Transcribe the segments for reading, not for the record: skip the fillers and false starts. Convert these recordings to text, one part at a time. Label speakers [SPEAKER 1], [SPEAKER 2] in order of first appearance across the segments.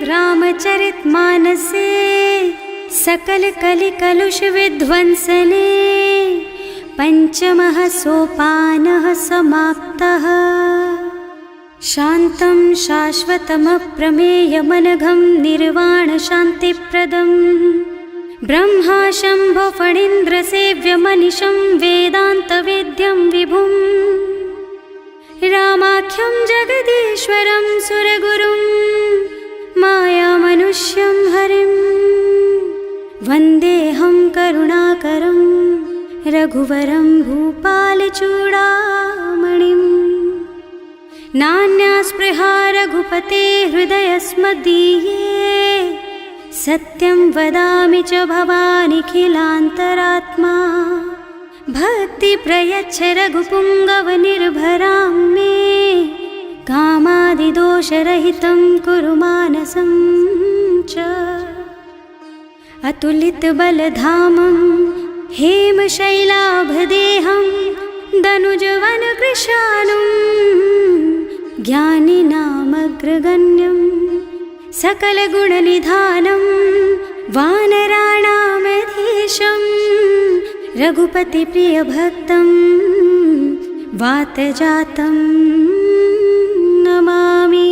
[SPEAKER 1] रामचरितमानसे सकल कलि कलुष विध्वंसने पंचमः सोपानः समाप्तः। शान्तं शाश्वतमप्रमेयमनघं निर्वाण शान्तिप्रदं ब्रह्मा शम्भो फणीन्द्रसेव्यमनिशं वेदान्तवेद्यं विभुं रामाख्यं जगदीश्वरं सुरगुरुं मायामनुष्यं हरिं वन्देऽहं करुणाकरं रघुवरं भूपालचूडामणिं। नान्यास्पृहा रघुपते हृदयस्मदीये सत्यं वदामि च भवानिखिलान्तरात्मा। भक्ति प्रयच्छ रघुपुङ्गवनिर्भरां मे कामादिदोषरहितं कुरु मानसं च। अतुलितबलधामं हेमशैलाभदेहं दनुजवनकृशानुं ज्ञानिनामग्रगण्यं सकलगुणनिधानं वानराणामधीशं रघुपतिप्रियभक्तं वातजातं नमामि।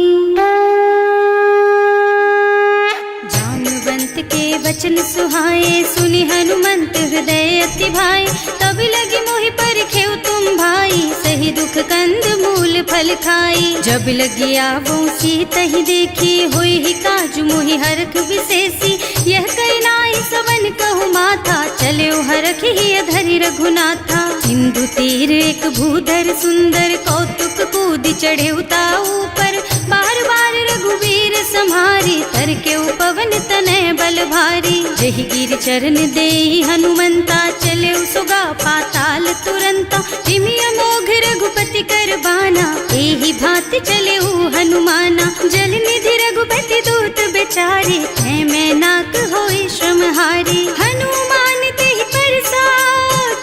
[SPEAKER 1] जाम्बवंत के वचन सुहाए सुनि हनुमंत हृदय अति भाए। तब लगी मोहि परखेउ तुम भाई सही दुख कंद मूल फल खाई। जब लगी आवो सीतहि देखी होई ही काजु मोहि हरख विशेषी। यह कई नाई सवन कहु माथा चले हरख ही धरि रघुनाथा। सिंधु तीर एक भूधर सुंदर कौतुक कूद चढ़े उताऊ पर। बार बार रघुवीर सम्हारी तर के पवन तनय बल भारी। जहि गिर चरण देहि हनुमंता चले सुगा पाताल तुरंता। जिमि अमोघ रघुपति कर बाना एहि भांति चले हनुमाना। जल निधि रघुपति दूत बेचारे है मैं नाक होई श्रमहारी। हनुमान तेहि परसा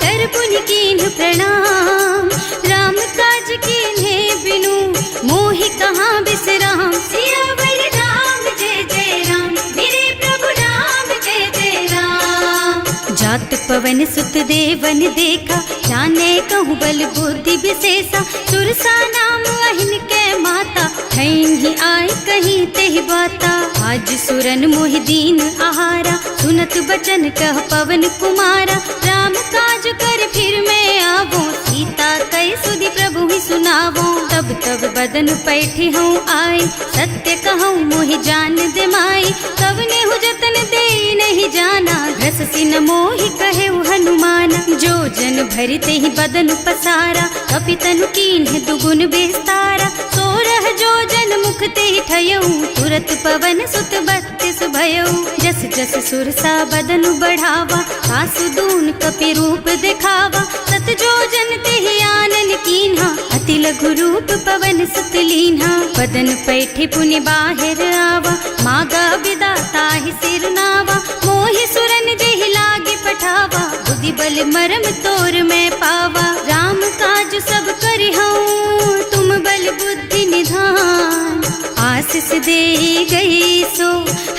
[SPEAKER 1] कर पुनि कीन्ह प्रणाम। राम काज कीन्हे बिनु मोहि कहाँ बिसराम। सियावर राम जय जय राम मेरे प्रभु राम जय जय राम। जात पवन सुत देवन देखा जाने कहूँ बल बुद्धि विशेषा। सुरसा नाम अहिन के माता ठैन ही आए कहीं तेहि बाता। आज सुरन मोहि दीन आहारा सुनत बचन कह पवन कुमारा। राम काज कर फिर मैं आवो सीता कई सुधि प्रभु ही सुनावो। तब तब बदन पैठी हूँ आए सत्य कहूँ मोहि जान दे माई। तब ने हु जतन दे नहीं जाना घस सिन मोहि कहे हनुमाना। जो जन भरिते ही बदन पसारा कपितनु कीन्ह दुगुन विस्तारा। सोरह जो जन मुख ते ठयऊ तुरत पवन सुत 32 भयऊ। जस जस सुरसा बदन बढ़ावा आसु दून कपि रूप दिखावा। सत जो जन ते आनन कीन्हा अति लघु रूप पवन सुत लीन्हा। बदन पैठे पुनि बाहिर आवा मागा बिदा ताहि सिर नावा। मोहि सुरन जेहि लागे पठावा बुद्धि बल मरम तोर मैं पावा। राम काज सब करिहऊँ तुम बल बुद्धि निधान। आशीष दे गई सो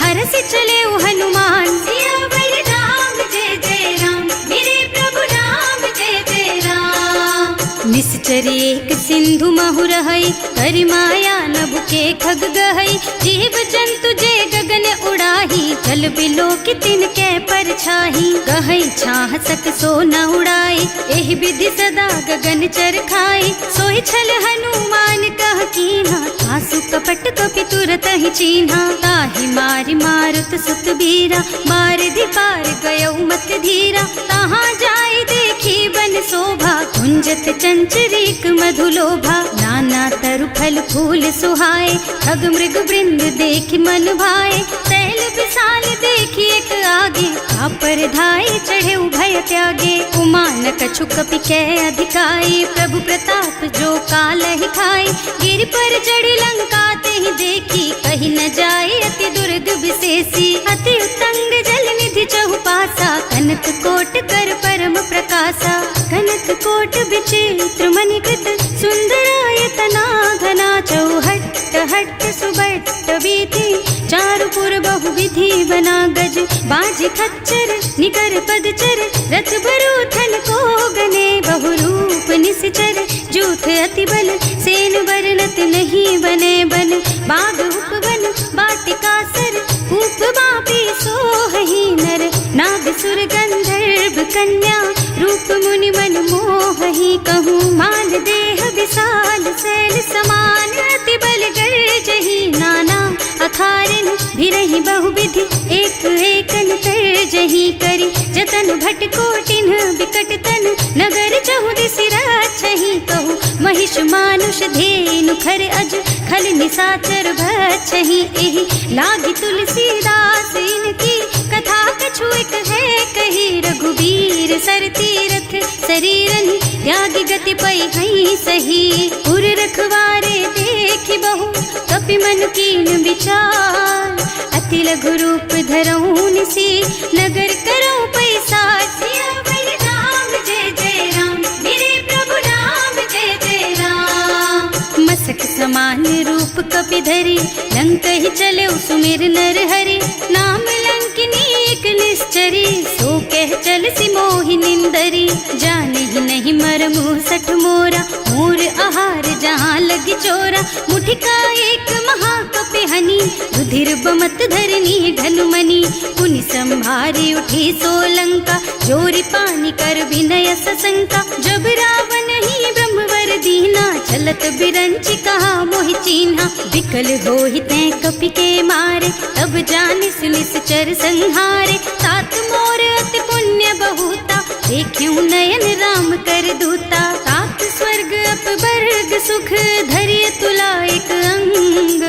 [SPEAKER 1] हरसि चले हनुमान। सियावर राम जय जय राम मेरे प्रभु राम जय जय राम। निश्चर एक सिंधु महु रहई करि माया नभ के खग गहई। जीव जंतु जे गगन उड़ाही जल बिलो कि तिनके परछाही। गहई छाह सक सो न उड़ाई एहि विधि सदा गगन चर खाई। सोहि छल हनुमान कह कीन्हा आसु कपट कपि तुरत ही चीन्हा। ताहि मारि मारुत सुत बीरा मारधि पार गयऊ मत धीरा। तहाँ जाय देखी बन शोभा कुंजत चंचरीक मधुलोभा। नाना तरु फल फूल सुहाए खग मृग वृंद देखि मन भाए। तैल विशाल देखी एक आगे पर धाय चढ़े भय त्यागे। उमान कछु कपि कै अधिकाई प्रभु प्रताप जो काल ही खाई। गिर पर चढ़ी लंका ते ही देखी कहीं न जाए अति दुर्ग विशेषी। अति उत्तंग जल निधि चहुपासा कनक कोट कर परम प्रकाशा। कनक कोट विचित्र मणिकृत सुंदरायतना घना चौहट्ट हट्ट सुबट्ट बीती, चारुपुर बहुविधि बना गज, बाज खच्चर निकर पदचर, रथ बरूथन को गने, बहुरूप निश्चर जूथ अति बल, सेन बरनत नहीं बने बन, बाग उपवन बाटिका सर, कूप बापी सोहहि नर, नाग सुर गंधर्व कन्या, रूप मुनि मन मोहहि, कहूँ माल देह विशाल शैल समान, अति बल गर्जहि नाना अखारन, भिरहि बहुविधि एक एकन तरजहि करि, जतन भट कोटिन बिकट तन, नगर चहुदिस राक्षहि, कहूँ महिष मानुष धेनु खर अज, खल निशाचर भक्षहि, एहि लागी तुलसीदास इनकी, कथा कछु एक है कही, रघुबीर सर तीरथ शरीरन, त्यागी गति पै हई सही, उर रखवारे देखि बहु, कपि मन कीन विचार, अति लघु रूप धरऊं निसी, नगर करऊं पैसार, सियावर राम जय जय राम, मेरे प्रभु राम जय जय राम, मसक समान रूप कपि धरि, लंक ही चले सुमिर नर हरि, नाम लंकिनी एक निश्चरी, सो कह चल सी मोहि निंदरी, जाने ही नहीं मरमु सठ मोरा, मोर आहार जहाँ लगी चोरा, मुठिका एक महाकपि हनि, रुधिर बमत धरनी ढनुमनि, पुनि संभारी उठी सोलंका, जोरी पानी कर विनय सशंका, जब रावण ही ब्रह्मवर दीना, चलत बिरंचि कहा मोहि चीन्हा, विकल होहि तै कपि के मारे, तब जानिस निश्चर संहारे, तात मोर अति पुण्य बहुता, देखियो नयन राम कर दूता, तात स्वर्ग अपवर्ग सुख, धरिय तुला एक अंग,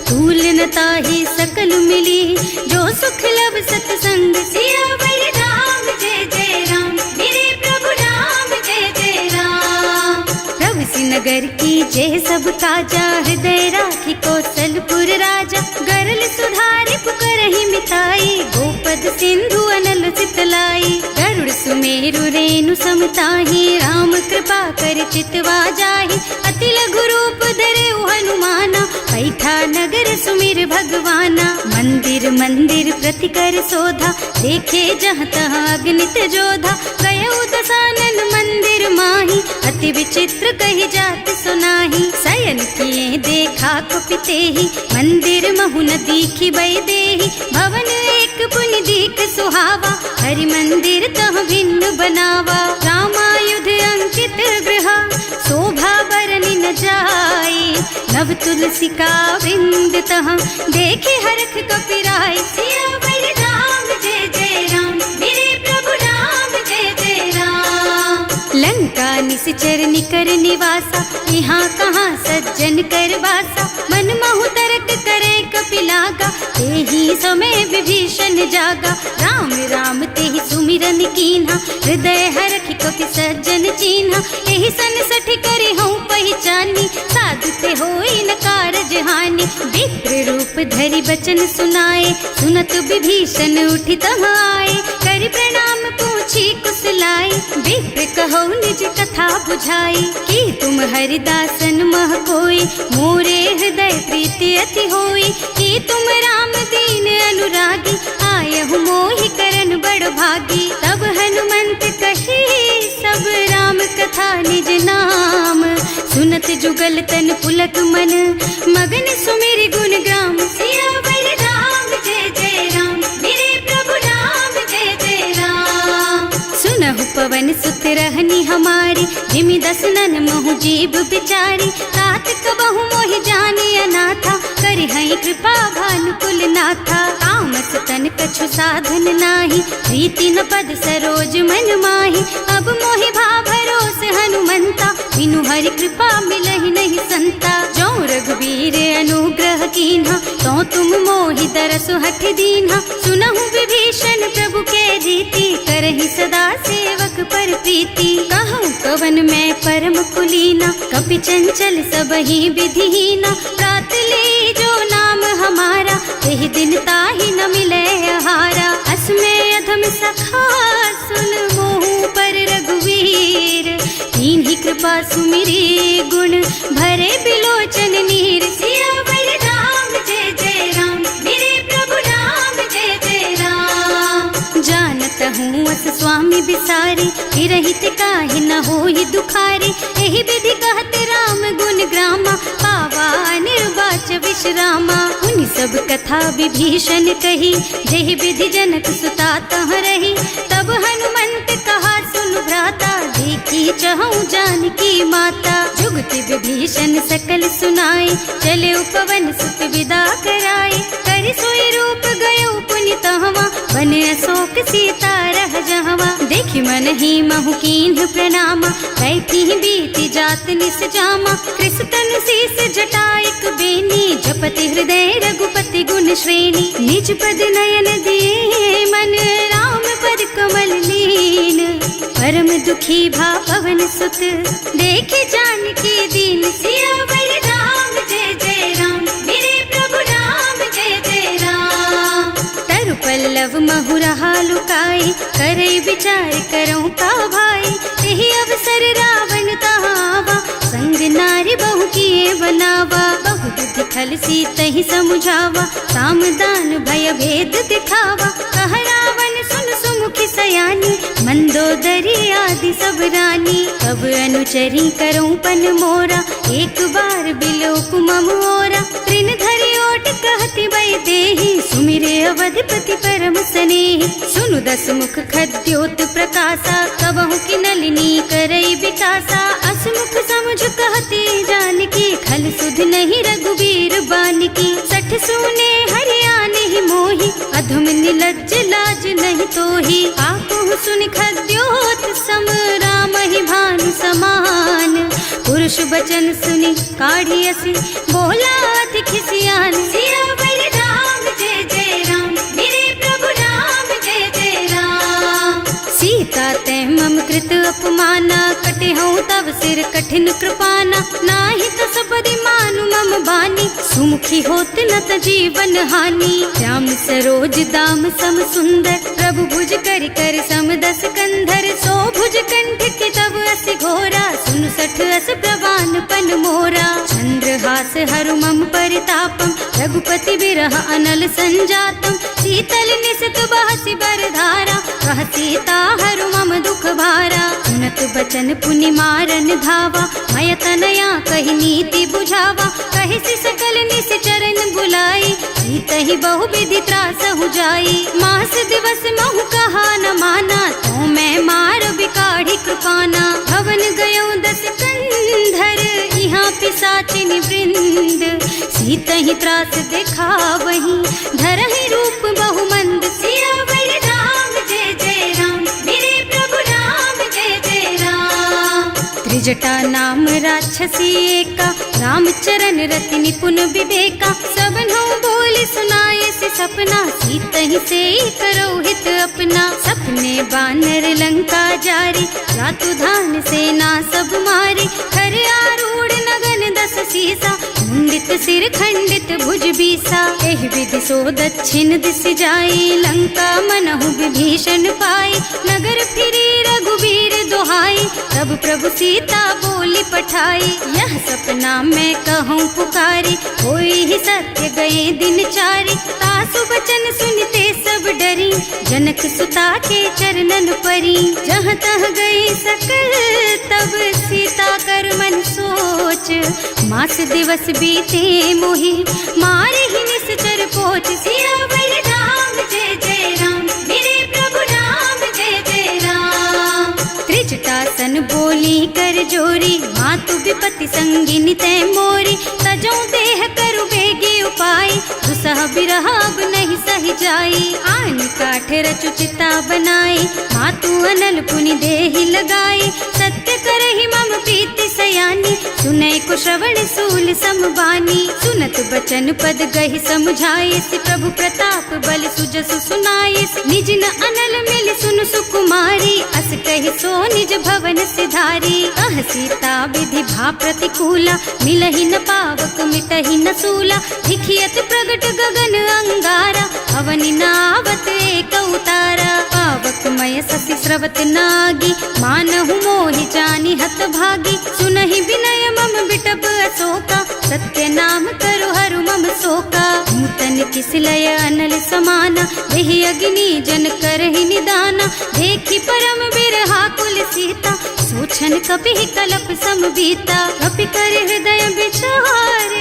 [SPEAKER 1] तूल न ताहि सकल मिली, जो सुख लब सतसंग, सियावर राम जय जय राम, मेरे प्रभु राम जय जय राम, प्रभु सी नगर की जय सब काजा, हृदय राखी कौशलपुर राजा, गरल सुधारि पुकारहि मिताई, गोपद सिंधु अनल चितलाई, गरुड़ सुमेरु रेणु समताहि, राम कृपा कर चितवा जाहि, अति लघु रूप धरे हनुमाना, बैठा नगर सुमिर भगवाना, मंदिर मंदिर प्रति कर शोधा, देखे जहाँ तहाँ अगणित जोधा, गयो दसानन मंदिर माही, अति विचित्र कही जात सुनाही, शयन किए देखा कुपितेहि, मंदिर महु न दीखि बई देहि, भवन एक पुनि दीख सुहावा, हरि मंदिर तह भिन्न बनावा, रामायुध अंकित गृह, शोभा बरनि न जाई, नव तुलसी का वृंद तह, देखे हरख कपिराई, सियावर राम जय जय राम, मेरे प्रभु राम जय जय राम, लंका निश्चर निकर निवासा, यहाँ कहाँ सज्जन कर वासा, मन महु तरक करे कपिलागा, तेहि समय विभीषण जागा, राम राम तेहि सुमिरन कीन्हा, हृदय हरखि कपि सज्जन चीन्हा, एहि सन सठ करे हूँ पहचानी, साधु ते होई न कारज हानि, विप्र रूप धरि बचन सुनाए, सुनत विभीषण उठि तहाँ आए, करि प्रणाम पूछी कुशलाई, विप्र कहो निज कथा बुझाई, कि तुम हरिदासन मह कोई, मोरे हृदय प्रीति अति होई, कि तुम राम दीन अनुरागी, आयहु मोहि करन बड़ भागी, तब हनुमंत कही सब राम कथा निज नाम, सुनत जुगल तन पुलक मन, मगन सुमिर गुण ग्राम, सियावर राम जय जय राम, मेरे प्रभु राम जय जय राम, सुनहु पवन सुत रहनी हमारी, जिमि दसनन महु जीव बिचारी, तात कबहु मोहि जानि अनाथा, करि हई कृपा भानुकुल नाथा, तामस तन कछु साधन नाही, प्रीति न पद सरोज मन माही, अब मोहि भा भरोस हनुमंता, बिनु हरि कृपा मिलहि नहीं संता, जो रघुबीर अनुग्रह कीन्हा, तो तुम मोहि दरसु हठ दीन्हा, सुनहु विभीषण प्रभु के रीति, करहि सदा सेवक पर प्रीति, कहूँ कवन मैं परम कुलीना, कपि चंचल सबहि विधिहीना, प्रात ले जो नाम हमारा, एहि दिन ताहि न मिले आहारा, असमय अधम सखा सुन मोहु पर रघुवीर, तीन्ही कृपा सुमिरी गुण भरे बिलोचन नीर, सियावर विसारी, रहित काहे न होई दुखारी। एहि विधि कहते राम गुण ग्रामा, पावा निर्वाच विश्रामा। उन सब कथा विभीषण कही, जेहि विधि जनक सुता तह रही। तब हनुमंत कहा सुन भ्राता, देखी चहु जानकी माता। जुगति विभीषण सकल सुनाए, चले उपवन सुत विदा कराए। कर सोई रूप गयो पुनि तहवा, बने अशोक सीता रह जहवा। देखि मन ही महु कीन्ह प्रणामा, बैठी बीती जात निस जामा। कृष तनु शीस जटाइक बेनी, जपति हृदय रघुपति गुण श्रेणी। निज पद नयन दिए मन, राम पद कमल लीन। परम दुखी भा पवन सुत, देखे जानकी दीन। सियावर राम जय जय राम, मेरे प्रभु राम जय जय राम। तरु पल्लव महुरहा लुकाई, करई विचार करऊं का भाई। यही अवसर रावण तहावा, संग नारी बहु किए बनावा। बहु बुद्धि खल सीतहि समुझावा, साम दान भय भेद दिखावा। कह रावण सुन सुमुखी सयानी, मंदोदरी आदि सब रानी। अब अनुचरी करऊं पन मोरा, एक बार बिलोक मम ओरा। तृण धरि ओट कहति वै देहि, सुमिरे अवधिपति परम स्नेहि। सुनु दस मुख खद्योत प्रकाशा, कबहु की नलिनी करई विकासा। असमुख समझ कहती जानकी, खल सुध नहीं रघुबीर बानकी। सठ सूने हरियाणि ही मोहि, अधम निलज्ज लाज नहीं तोहि। आपहु सुनि खद्योत सम, राम ही भानु समान। पुरुष बचन सुनि काढ़ी असी, बोला अति खिसियान। सियावर राम जय जय राम, मेरे प्रभु राम जय जय राम। सीता ते मम कृत अपमाना, कटे हूँ तब सिर कठिन कृपाना। नाही तो सपदि मानु मम बानी, सुमुखी होत न त जीवन हानि। श्याम सरोज दाम सम सुंदर, प्रभु भुज कर कर सम दस कंधर। सो भुज कंठ के तब अस घोरा, सुनु सठ अस प्रवान पन मोरा। चंद्रहास हरु मम परितापम, रघुपति बिरह अनल संजातम। शीतल निसित बहसि बरधारा, वह सीता हरु मम दुख भारा। सुनत बचन पुनि मारन धावा, मय तनया कहि नीति बुझावा। कहि सि सकल निस चरण बुलाई, सीतहि बहु विधि त्रासहु जाई। मास दिवस महु कहा न माना, तो मैं मार बिकाढ़ी कृपाना। भवन गयो दस कंधर, यहाँ पिशाचिनि वृंद। सीतहि त्रास दिखावहि, धरहि रूप बहु मंद। सियावर राम जय जय राम, मेरे प्रभु राम जय जय राम। त्रिजटा नाम राक्षसी एका, राम चरण रति निपुण विवेका। सबनो बोले सुनाए से सपना, सीतहि से करो हित अपना। सपने बानर लंका जारी, रातु धान सेना सब मारी। खर आरूढ़ नगन दस सीसा, मुंडित सिर खंडित भुज बीसा। एहि विधि सो दक्षिण दिस जाई, लंका मनहु विभीषण पाई। नगर फिरी रघुबीर दुहाई, तब प्रभु सीता बोली पठाई। यह सपना मैं कहूँ पुकारी, होई ही सत्य गए दिन चारि। तासु बचन सुनते सब डरी, जनक सुता के चरणन परी। जहाँ तह गई सकल तब सीता कर मन सोच। मास दिवस बीते मोहि, मारे ही निश्चर पोच। सियावर राम जय जय राम, मेरे प्रभु राम जय जय राम। त्रिजटासन बोली कर जोरी, मातु विपति संगिनी तै मोरी। तजो देह करु बेगी उपाय, दुसह बिरह अब नहीं सही जाई। आन काठ रचु चिता बनाई, मातु अनल पुनि देहि लगाई। सत्य करहि मम प्रीति सयानी, सुनै को श्रवण सूल समबानी। सुनत बचन पद गहि समुझाई, प्रभु प्रताप बल सुजसु सुनाई। निज न अनल मिल सुन सुकुमारी, अस कहि सो निज भवन सिधारी। अह सीता विधि भा प्रतिकूला, मिलहि न पावक मिटहि न सूला। भिखियत प्रगट गगन अंगारा, अवनि नावत एक उतारा। पावक मय ससि स्रवत नागी, मानहु मोहि जानि हत भागी। सुनहि विनय मम बिटप अशोका, सत्य नाम करु हरु मम शोका। नूतन किसलय अनल समाना, देहि अग्नि जन करहि निदाना। देखि परम बिर छन कपि कलप सम बीता। कपि कर हृदय विचार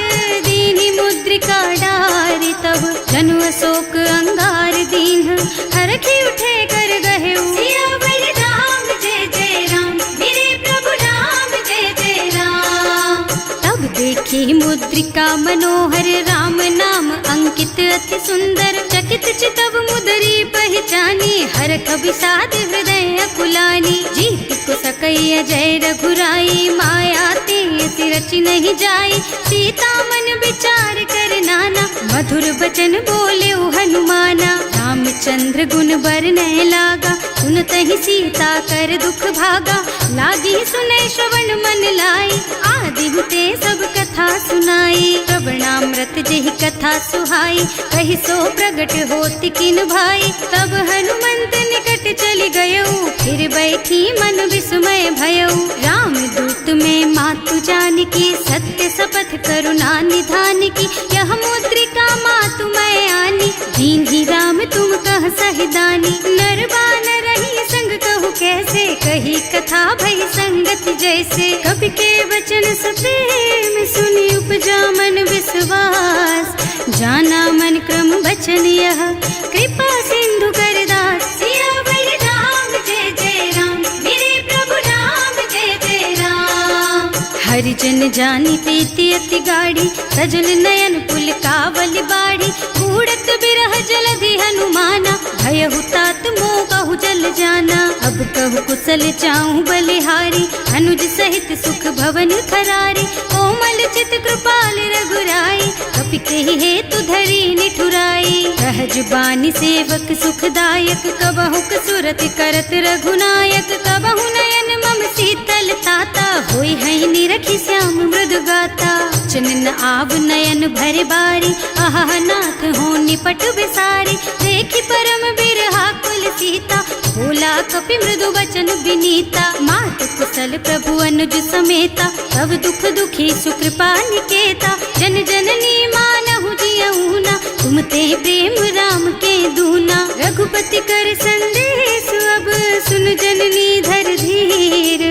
[SPEAKER 1] दीनी मुद्रिका डारी। तब जनु अशोक अंगार दीन हरखी उठे कर गहे सियावर राम जय जय राम। मेरे प्रभु राम जय जय राम। तब देखी मुद्रिका मनोहर राम नाम अंकित अति सुंदर। चकित चितव मुदरी पहचानी हरख विषाद हृदय अकुलानी। जीत को सकैया जय रघुराई माया ते रचि नहीं जाई। सीता मन विचार कर नाना मधुर बचन बोले हनुमाना। रामचंद्र गुण बरनय लागा सुनतहि सीता कर दुख भागा। लागी सुने श्रवण मन लाई आदि ते सब कथा सुनाई। प्रवणामृत जेहि कथा सुहाई कहि सो प्रगट होति किन भाई। तब हनुमंत निकट चली गयऊ फिर बैठी मन विस्मय भयऊ। राम दूत में मातु जानकी सत्य शपथ करुणा निधान की। यह मुद्रिका मातु मैं आनी दीन ही राम तुम कह सहिदानी। नर बानर रही संग कहु कैसे कही कथा भई संगति जैसे। कवि के वचन सप्रेम सुनी उपजा मन विश्वास। जाना मन क्रम वचन यह कृपा सिंधु कर दास। सियावर राम जय जय राम। मेरे प्रभु राम जय जय राम। हरिजन जानी प्रीति अति गाढ़ी सजल नयन पुल कावल बाढ़ी। बूढ़त बिरह जलधि हनुमाना भयहु तात मोह कहु जल जाना। अब कहु कुशल चाहूं बलिहारी अनुज सहित सुख भवन खरारी। कोमल चित कृपाल रघुराई कपि कहि हेतु धरी निठुराई। सहज बानी सेवक सुखदायक कबहु कसुरत करत रघुनायक। कबहु नयन मम शीतल ताता होई है निरखी श्याम मृदु गाता। चनन आव नयन भर बारी आहा नाथ हो निपट बिसारी। देखी परम बिरहा कुल सीता बोला कपि मृदु वचन विनीता। मात कुशल प्रभु अनुज समेता तब दुख दुखी सुकृपा निकेता। जन जननी मानहु जियऊना तुम ते प्रेम राम के दूना। रघुपति कर संदेश अब सुन जननी धर धीर।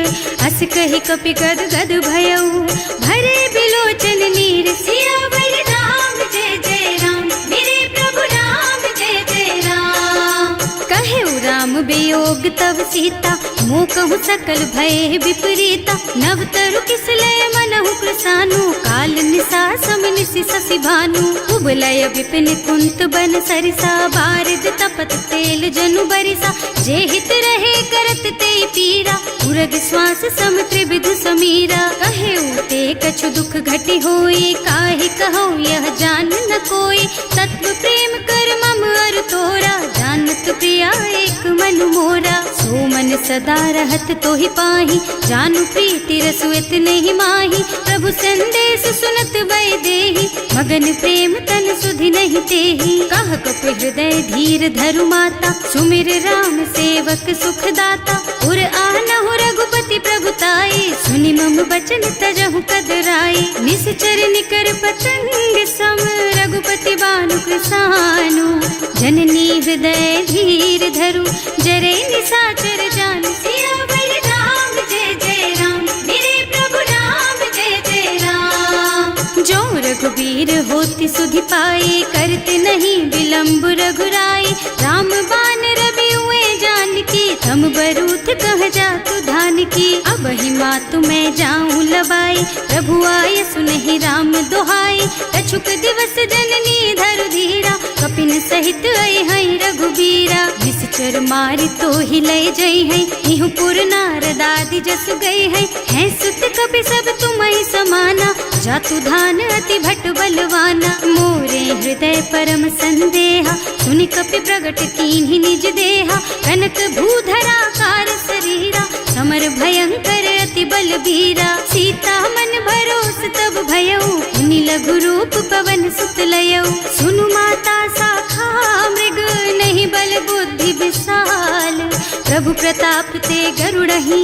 [SPEAKER 1] अस कहि कपि गद गद भयऊ भरे बिलोचन नीर। सियावर राम जय जय राम। मेरे प्रभु राम जय जय राम। कहे राम वियोग तब सीता मोह कहु सकल भय विपरीता। नव तरु किसलय मनहु कृसानु काल निसा सम निसि शशि भानु। उबलय विपिन कुंत बन सरिसा बारिद तपत तेल जनु बरिसा। जे हित रहे करत ते पीरा उरग श्वास सम त्रिविध समीरा। कहे ते कछु दुख घटी होई काहे कहो यह जान न कोई। तत्व प्रेम कर मम अर तोरा जानत प्रिया एक मन मोरा। सो मन सदा रहत तो ही पाही जानु प्रीति रसुएत नहीं माही। प्रभु संदेश सुनत वै देही मगन प्रेम तन सुधि नहीं तेही। कह कपि हृदय धीर धरु माता सुमिर राम सेवक सुख दाता। उर आनहु रघुपति प्रभुताई सुनि मम बचन तजहु कदराई। निश्चर निकर पतंग सम रघुपति बानु कृसानु। जननी हृदय धीर धरु जरे निशाचर जान। सियावर राम जय जय राम। मेरे प्रभु राम जय जय राम। जो रघुबीर होति सुधि पाए करते नहीं विलंब रघुराई। राम बान रवि हुए जानकी थम बरूथ कह जातु धान की। अब ही मातु मैं जाऊं लबाई प्रभु आय सुनहि राम दोहाई। कछुक दिवस जननी धरु धीरा कपिन सहित आई है रघुबीरा। निश्चर मारी तो ही लय जई है इहु पुर नारद आदि जस गई है सुत कपि सब तुम्हि समाना। जातु धान अति भट बलवाना मोरे हृदय परम संदेहा। सुनि कपि प्रगट कीन्हि निज देहा कनक भूधरा कार शरीरा। समर भयंकर अति बलबीरा सीता मन भरोस तब भयऊ। मुनि लघु रूप पवन सुत लयऊ सुनु माता शाखा मृग नहीं बल बुद्धि विशाल। प्रभु प्रताप ते गरुड़हि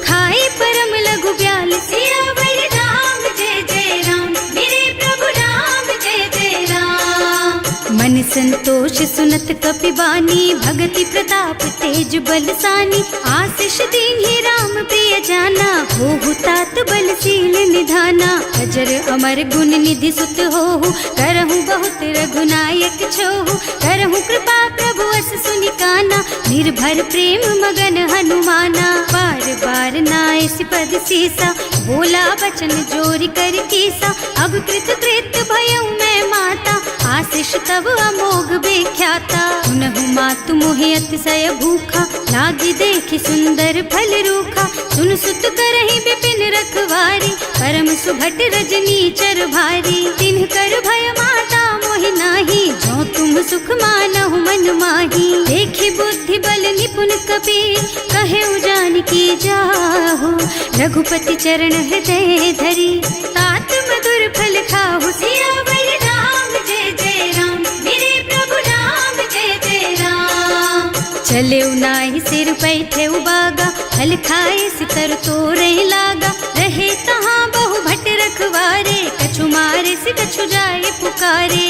[SPEAKER 1] खाई परम लघु ब्याल। सियावर राम जय जय राम। मेरे प्रभु राम जय जय राम। मन संतोष सुनत कपिबानी, भगति प्रताप तेज बलसानी। आशीष दीन्ही राम प्रिय जाना, होहु तात बलशील निधाना। अजर अमर गुण निधि सुत होहु, करहु बहुत रघुनायक छोहु। करहु कृपा प्रभु अस सुनि काना, निर्भर प्रेम मगन हनुमाना। बार बार नाय सिपद सीसा, बोला बचन जोरी कर कीसा। अब कृत कृत भयउ मैं माता, आशीष तब अमोघ बेख्याता। सुनहु मातु मोहि अतिशय भूखा, लागी देखि सुंदर फल रूखा। सुन सुत करहि विपिन रखवारी, परम सुभट रजनी चर भारी। तिन्ह कर भय माता मोहि नाही, जो तुम सुख मानहु मन माही। देखि बुद्धि बल निपुण कबीर, कहे जानकी जाहु। रघुपति चरण हृदय धरी, तात मधुर फल खाहु। सियावर राम जय जय राम, मेरे प्रभु राम जय जय राम। चले नाहि सिर पैठे उबागा, फल खाए सितर तोरे लागा। रहे तहाँ बहु भट रखवारे, कछु मारे से कछु जाए पुकारे।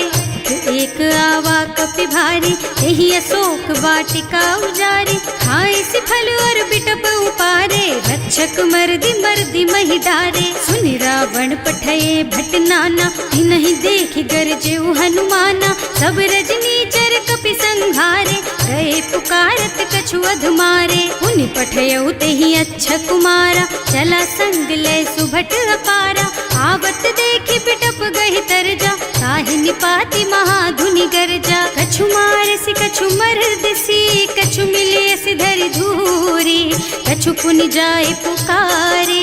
[SPEAKER 1] एक आवा कपि भारी, यही अशोक वाटिका उजारी। खाए से फल और बिटप उपारे, रक्षक मर्दी मर्दी महि डारे। सुनि रावण पठये भट नाना, तिन्हि देखि गरजेउ हनुमाना। सब रजनी चर कपि संघारे, गए पुकारत कछु अधमारे। उनि पठयउ तेहि अच्छा कुमारा, चला संग लय सुभट अपारा। आवत देखि बिटप गहि तरजा, ताहि निपाति महाधुनि गरजा। कछु मारसि कछु मरदसी, कछु मिलियसि धरि धूरी। कछु पुनि जाए पुकारे,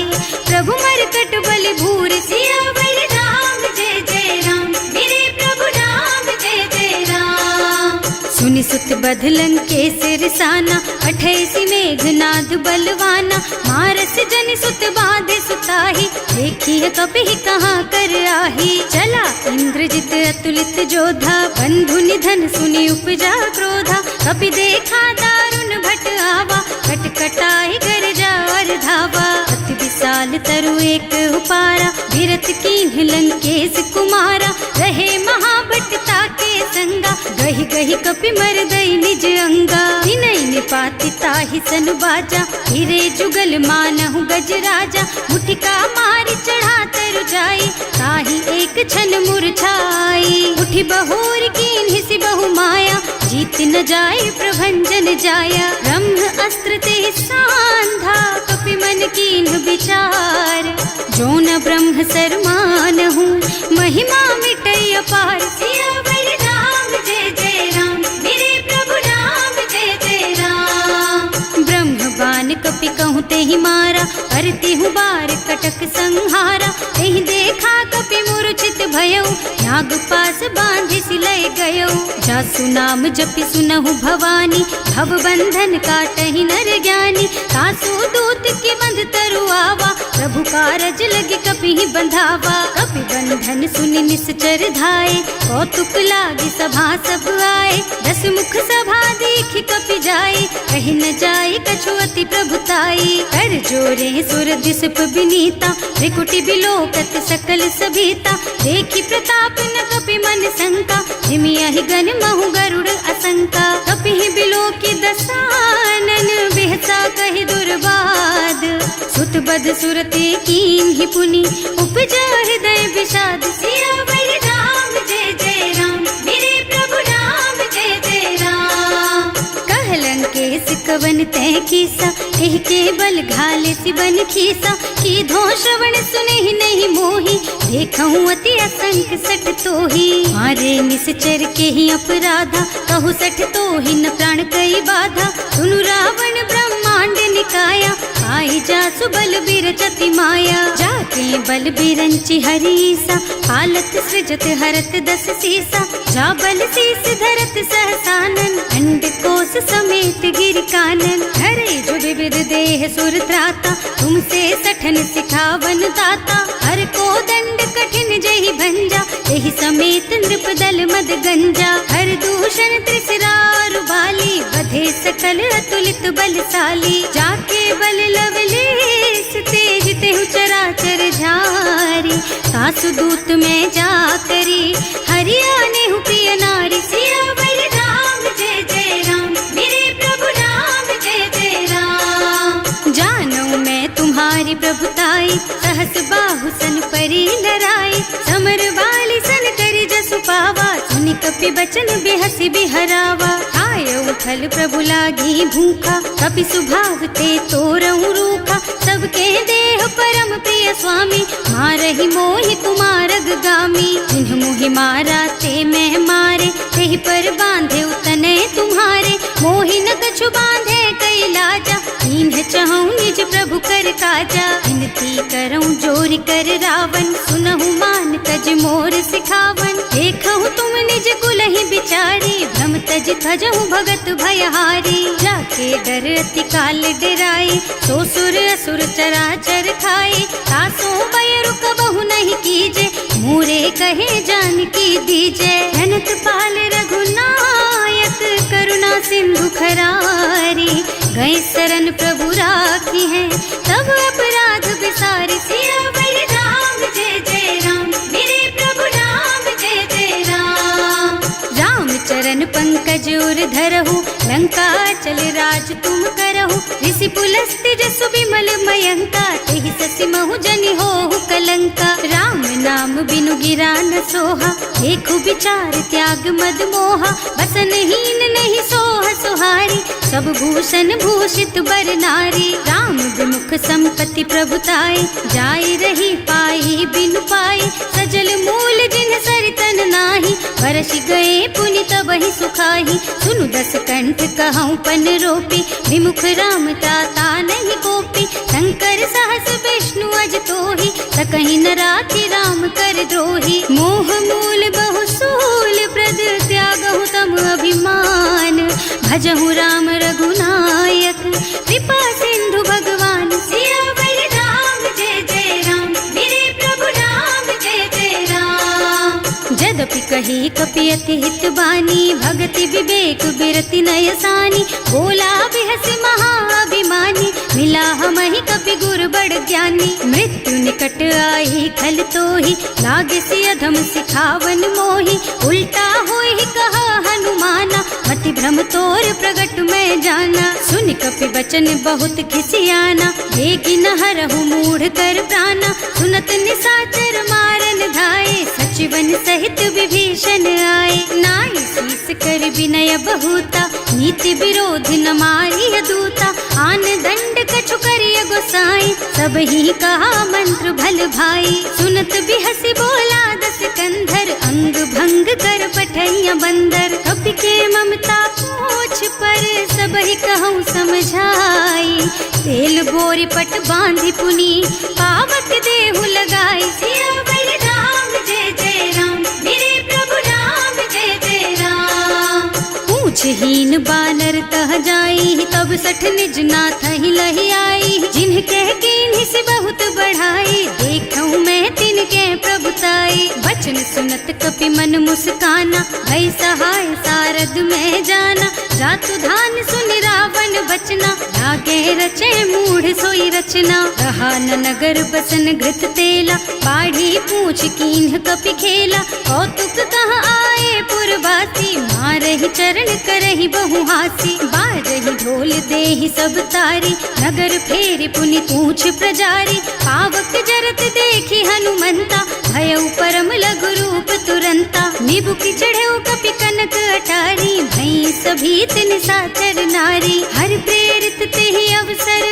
[SPEAKER 1] प्रभु मरकट बलि भूरि। सियावर राम जय जय राम, मेरे प्रभु राम जय जय राम। सुनि सुत बध लंकेश रिसाना, अठैसी मेघनाद बलवाना। मारस जनि सुत बाधे सुताही, देखी है कपि कहाँ कर आही। चला इंद्रजित अतुलित जोधा, बंधु निधन सुनि उपजा क्रोधा। कपि देखा दारुण भट आवा, कटकटाई गरजा और धावा। अति विशाल तरु एक उपारा, विरत कीन्ह लंकेश कुमारा। रहे महाभट ताके संगा, गहि गहि कपि मरदई निज अंगा। तिनहि निपाति ताहि सन बाजा, हिरे जुगल मानहु गज राजा। मुठिका मारि चढ़ा तरु जाई, ताहि एक छन मुरझाई। उठि बहोर कीन्हि सि बहु माया, जीत न जाय प्रभंजन जाया। ब्रह्म अस्त्र ते सांधा, कपि मन कीन्ह विचार। जो न ब्रह्म सर मानहु, महिमा मिटै अपार। सियावर राम जय जय राम, मेरे प्रभु राम जय जय राम। ब्रह्म बान कपि कहूँ तेहि मारा, करती हूँ बार कटक संहारा। तेहि देखा कपि मूर्छित भयउ, नाग पास बांधि सिलय गयउ। जासु नाम जपि सुनहु भवानी, भव बंधन काटहि नर ज्ञानी। तासु दूत के बंध तरु आवा, प्रभु कारज लगे कपि बंधावा। कपि बंधन सुनि निश्चर धाये, कौतुक लागी सभा सब आए। 10 मुख सभा देखि कपि जाए, कहि न जाए कछु अति प्रभुताई। कर जोरे सुर दिसप विनीता, त्रिकुटी बिलोकत सकल सभीता। देखि प्रताप न कपि मन शंका, हिमियहि गन महु गरुड़ असंका। कपि बिलोकी दसानन, बिहसा कहि दुर्बाद। सुत बद सुरते कीन्हि पुनि, उपजा हृदय विषाद। सियावर राम जय जय राम, मेरे प्रभु राम जय जय राम। कहलन केस कवन तै कीसा, एह के बल घाले सिबन खीसा। की धो श्रवण सुनेहि नहीं मोही, देखहु अति असंख सठ तोही। मारे निश्चर के ही अपराधा, कहु सठ तोही न प्राण कई बाधा। सुनु रावण ब्रह्मांड निकाया, आई जासु बल बिरचति माया। जाके बल बिरंचि हरीसा, हालत सृजत हरत 10 सीसा। जा बल शीस धरत सहसानन, अंड कोस समेत गिर कानन। हरे जो विविध देह सुर त्राता, तुमसे सठन सिखावन दाता। हर को दंड कठिन जहि भंजा, यही समेत नृप दल मद गंजा। हर दूषण त्रिसरारु बाली, बधे सकल अतुलित बलशाली। जाके बल लवलेस तेज तेहु चराचर झारी। सासु दूत में जा करी हरियाणे हूँ प्रिय नारी। सियावर राम जय जय राम, मेरे प्रभु राम जय जय राम। जानू मैं तुम्हारी प्रभुताई, सहस बाहु सन परी लराई। समर वाली सन करी जसु पावा, सुनि कपि बचन बेहसी बिहरावा। आय उठल प्रभु लागी भूखा, कपि सुभाव ते तोरऊ रूखा। सबके देह परम प्रिय स्वामी, मारहि मोहि कुमारग गामी। जिन्ह मोहि मारा ते मैं मारे, तेहि पर बांधे उतने तुम्हारे। मोहि न कछु बांधे कई लाजा, इन्ह चहु निज प्रभु कर काजा। विनती करऊं जोर कर रावण, सुनहु मान तज मोर सिखावन। देखहु तुम निज कुलहि बिचारी, भ्रम तज तजहु भगत भयहारी। जाके डर अति काल डराई, सो सुर असुर चराचर खाए। तासो बैरु कबहु नहीं कीजे, मूरे कहे जानकी दीजे। धनत पाल रघुनायक, करुणा सिंधु खरारी। गए शरण प्रभु राखी है, तब अपराध बिसारी। सियावर राम जय जय राम, मेरे प्रभु राम जय जय राम। राम चरण पंकज उर धरहु, लंका चल राज तुम करहु। ऋषि पुलस्त्य जसु विमल मयंका, तेहि ससि महु जनि होहु कलंका। राम नाम बिनु गिरा न सोहा, देखु विचार त्याग मद मोहा। बसन हीन नहीं सोह सुहारी, सब भूषण भूषित बर नारी। राम विमुख संपत्ति प्रभुताई, जाई रही पाई बिनु पाई। सजल मूल जिन सरितन नाही, बरस गए पुनि तबहि सुखाही। सुनु दस कंठ कहऊँ पन रोपी, विमुख राम ताता नहीं कोपी। शंकर सहस विष्णु अज तोहि, सकहि न राखी राम कर द्रोही। मोह मूल बहु सूल प्रद, त्यागहु तम अभिमान। भजहु राम रघुनायक, कृपा सिंधु भगवान। सियावर राम जय जय राम, मेरे प्रभु राम जय जय राम। जदपि कही कपि अति हित बानी, भगति विवेक बिरति नय सानी। बोला बिहस महाअभिमानी, मिला हमहि कपि गुर बड़ ज्ञानी। मृत्यु निकट आई खल तोहि, लागे सि अधम सिखावन मोहि। उल्टा होहि कहा हनुमाना, मति भ्रम तोर प्रगट में जाना। सुनि कपि वचन बहुत खिसियाना, देगी न हरहु मूढ़ कर प्राणा। सुनत निसाचर मारन धाये, सचिवन सहित विभीषण आए। नाई शीस कर विनय बहुता, नीति विरोध न मारिय दूता। आन दंड कछु करिय गोसाई, सब ही कहा मंत्र भल भाई। सुनत बिहसी बोला दस कंधर, अंग भंग कर पठैया बंदर। कपि के ममता पूछ पर, सब ही कहूँ समझाई। तेल बोरी पट बांधि पुनी, पावक देहु लगाई। सियावर राम जय जय राम, मेरे प्रभु राम जय जय राम। पूछहीन बानर तह जाई, तब सठ निज नाथ ही लही आई। जिन्ह कह कीन्हि से बहुत बढ़ाई, देखऊँ मैं तिनके प्रभुताई। वचन सुनत कपि मन मुस्काना, भई सहाय सारद में जाना। जातु धान सुनि रावण बचना, लागे रचे मूढ़ सोई रचना। रहा न नगर बसन घृत तेला, बाढ़ी पूछ कीन्ह कपि खेला। कौतुक कह आए पुरवासी, मारहि चरण करहि बहु हासी। बाजहि ढोल देहि सब तारी, नगर फेरि पुनि पूछ प्रजारी। पावक जरत देखि हनुमंता, भयउ परम लघु रूप तुरंता। निबुकि चढ़ऊ कपि कनक अटारी, भई सभीत निसाचर नारी। हर प्रेरित तेहि अवसर,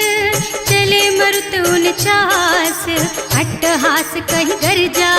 [SPEAKER 1] चले मरुत उनचास। अट्टहास कहि गर्जा,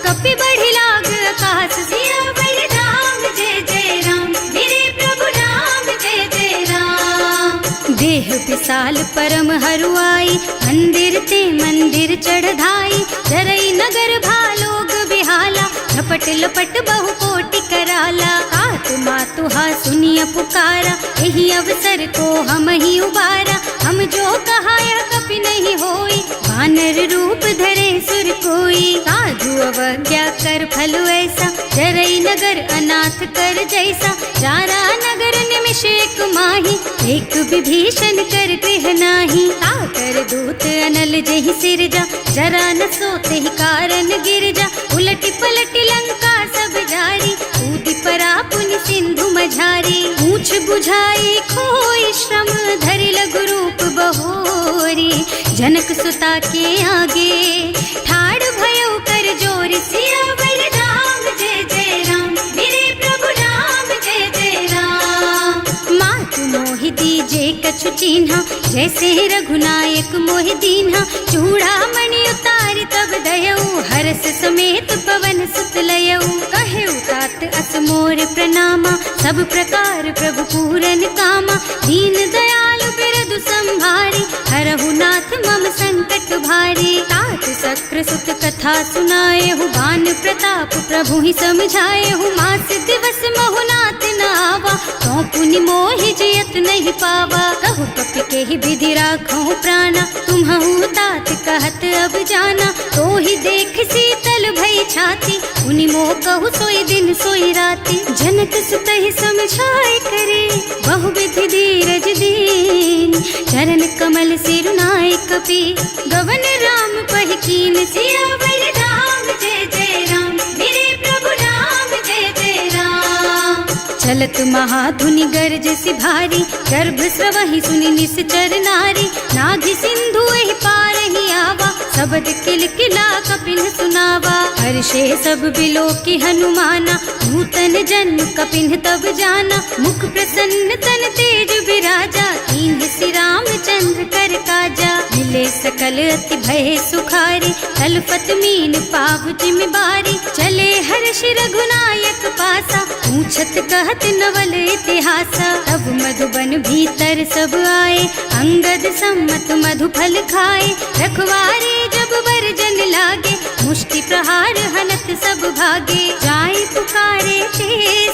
[SPEAKER 1] कपि बढ़ि लाग आकाश। सियावर राम जय जय राम, मेरे प्रभु राम जय जय राम। देह विशाल परम हरुआई, मंदिर ते मंदिर चढ़धाई। जरई नगर भालोग बिहाला, झपट लपट बहु कोटि कराला। आत्मा तुहा सुनिय पुकारा, यही अवसर को हम ही उबारा। हम जो कहा यह कपि नहीं होई, वानर रूप धरे सुर कोई। साधु अवज्ञा कर फल ऐसा, जरई नगर अनाथ कर जैसा। जारा नगर निमिष एक माही, एक विभीषण कर गृह नाही। ताकर दूत अनल जेहि सिरजा, जरा न सोते ही कारण गिर जा। उलटी पलटी लंका सब जारी, कूदी परा पुनि सिंधु मझारी। पूछ बुझाई खोई श्रम, धरि लघु रूप बहोरी। जनक सुता के आगे, ठाड़ भयो कर जोरी। सियावर राम जय जय राम, मेरे प्रभु राम जय जय राम। मातु मोहि दीजे कछु चिन्हा, जैसे रघुनायक मोहि दीन्हा। चूड़ामणि उतारि तब दयऊ, हरस समेत पवन सुत लयऊ। कहेउ तात अस मोर प्रणामा, सब प्रकार प्रभु पूरन कामा। दीन दयालु बिरदु संभारी, हरहु नाथ मम संकट भारी। तात सक्र सुत कथा सुनाएहु, बान प्रताप प्रभु ही समझाएहु। मास दिवस महु नाथ न आवा, तो पुनि मोहि जियत नहीं पावा। कहु कपि के ही विधि राखहु प्राणा, तुम्हु तात कहत अब जाना। तो ही देख शीतल भई छाती, उनि मोह कहु सोई दिन सोई राती। जनक सुत ही समझाए करे, बहु विधि धीरज दीन। चरण कमल सिरुनाए कपि, गवन राम पहि कीन। सियावर राम जय जय राम, मेरे प्रभु राम जय जय राम। चलत महाधुनि गरज सि भारी, गर्भ स्रवहि सुनि निश्चर नारी। नाभि सिंधु एहि पारहि आवा, सबद किलकिला कपिन सुनावा। हर्षे सब बिलोकि हनुमाना, नूतन जन्म कपिन तब जाना। मुख प्रसन्न तन तेज बिराजा, कीन्ह श्री रामचंद्र कर काजा। मिले सकल अति भय सुखारी, तलपत मीन पाव जिमि बारी। चले हर्ष रघुनायक पासा, पूछत कहत नवल इतिहासा। तब मधुबन भीतर सब आए, अंगद सम्मत मधु फल खाए। रखवारे जब बरजन लागे, मुष्टि प्रहार हनत सब भागे। जाय पुकारे ते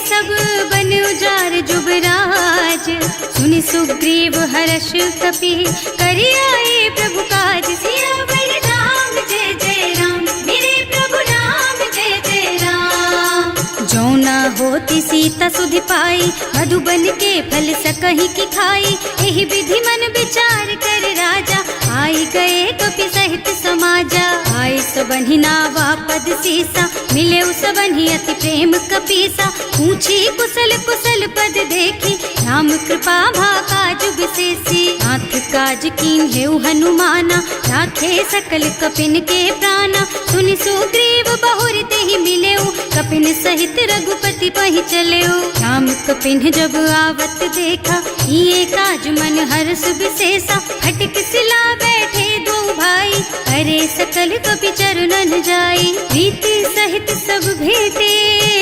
[SPEAKER 1] सब बन उजार जुबराज। सुनि सुग्रीव हर्ष कपि, करि आए प्रभु काज। सियावर राम जय जय राम, मेरे प्रभु राम जय जय राम। जो न होती सीता सुधि पाई, मधुबन के फल सकहि की खाई। एहि विधि मन विचार कर राजा, आई गए कपि सहित समाजा। आई सबहि नावा पद सीसा, मिले सबहि अति प्रेम कपीसा। पूछी कुशल कुशल पद देखी, राम कृपा भाका जुग सेसी। नाथ काज कीन्हेउ हनुमाना, राखे सकल कपिन के प्राणा। सुनि सुग्रीव बहुर तेहि मिलेउ, कपिन सहित रघुपति पहि चलेउ। राम कपिन जब आवत देखा, ये काज मन हर्ष विशेषा। हटिक सिला बैठे दो भाई, अरे सकल कपि चरणन जाई। प्रीति सहित सब भेटे,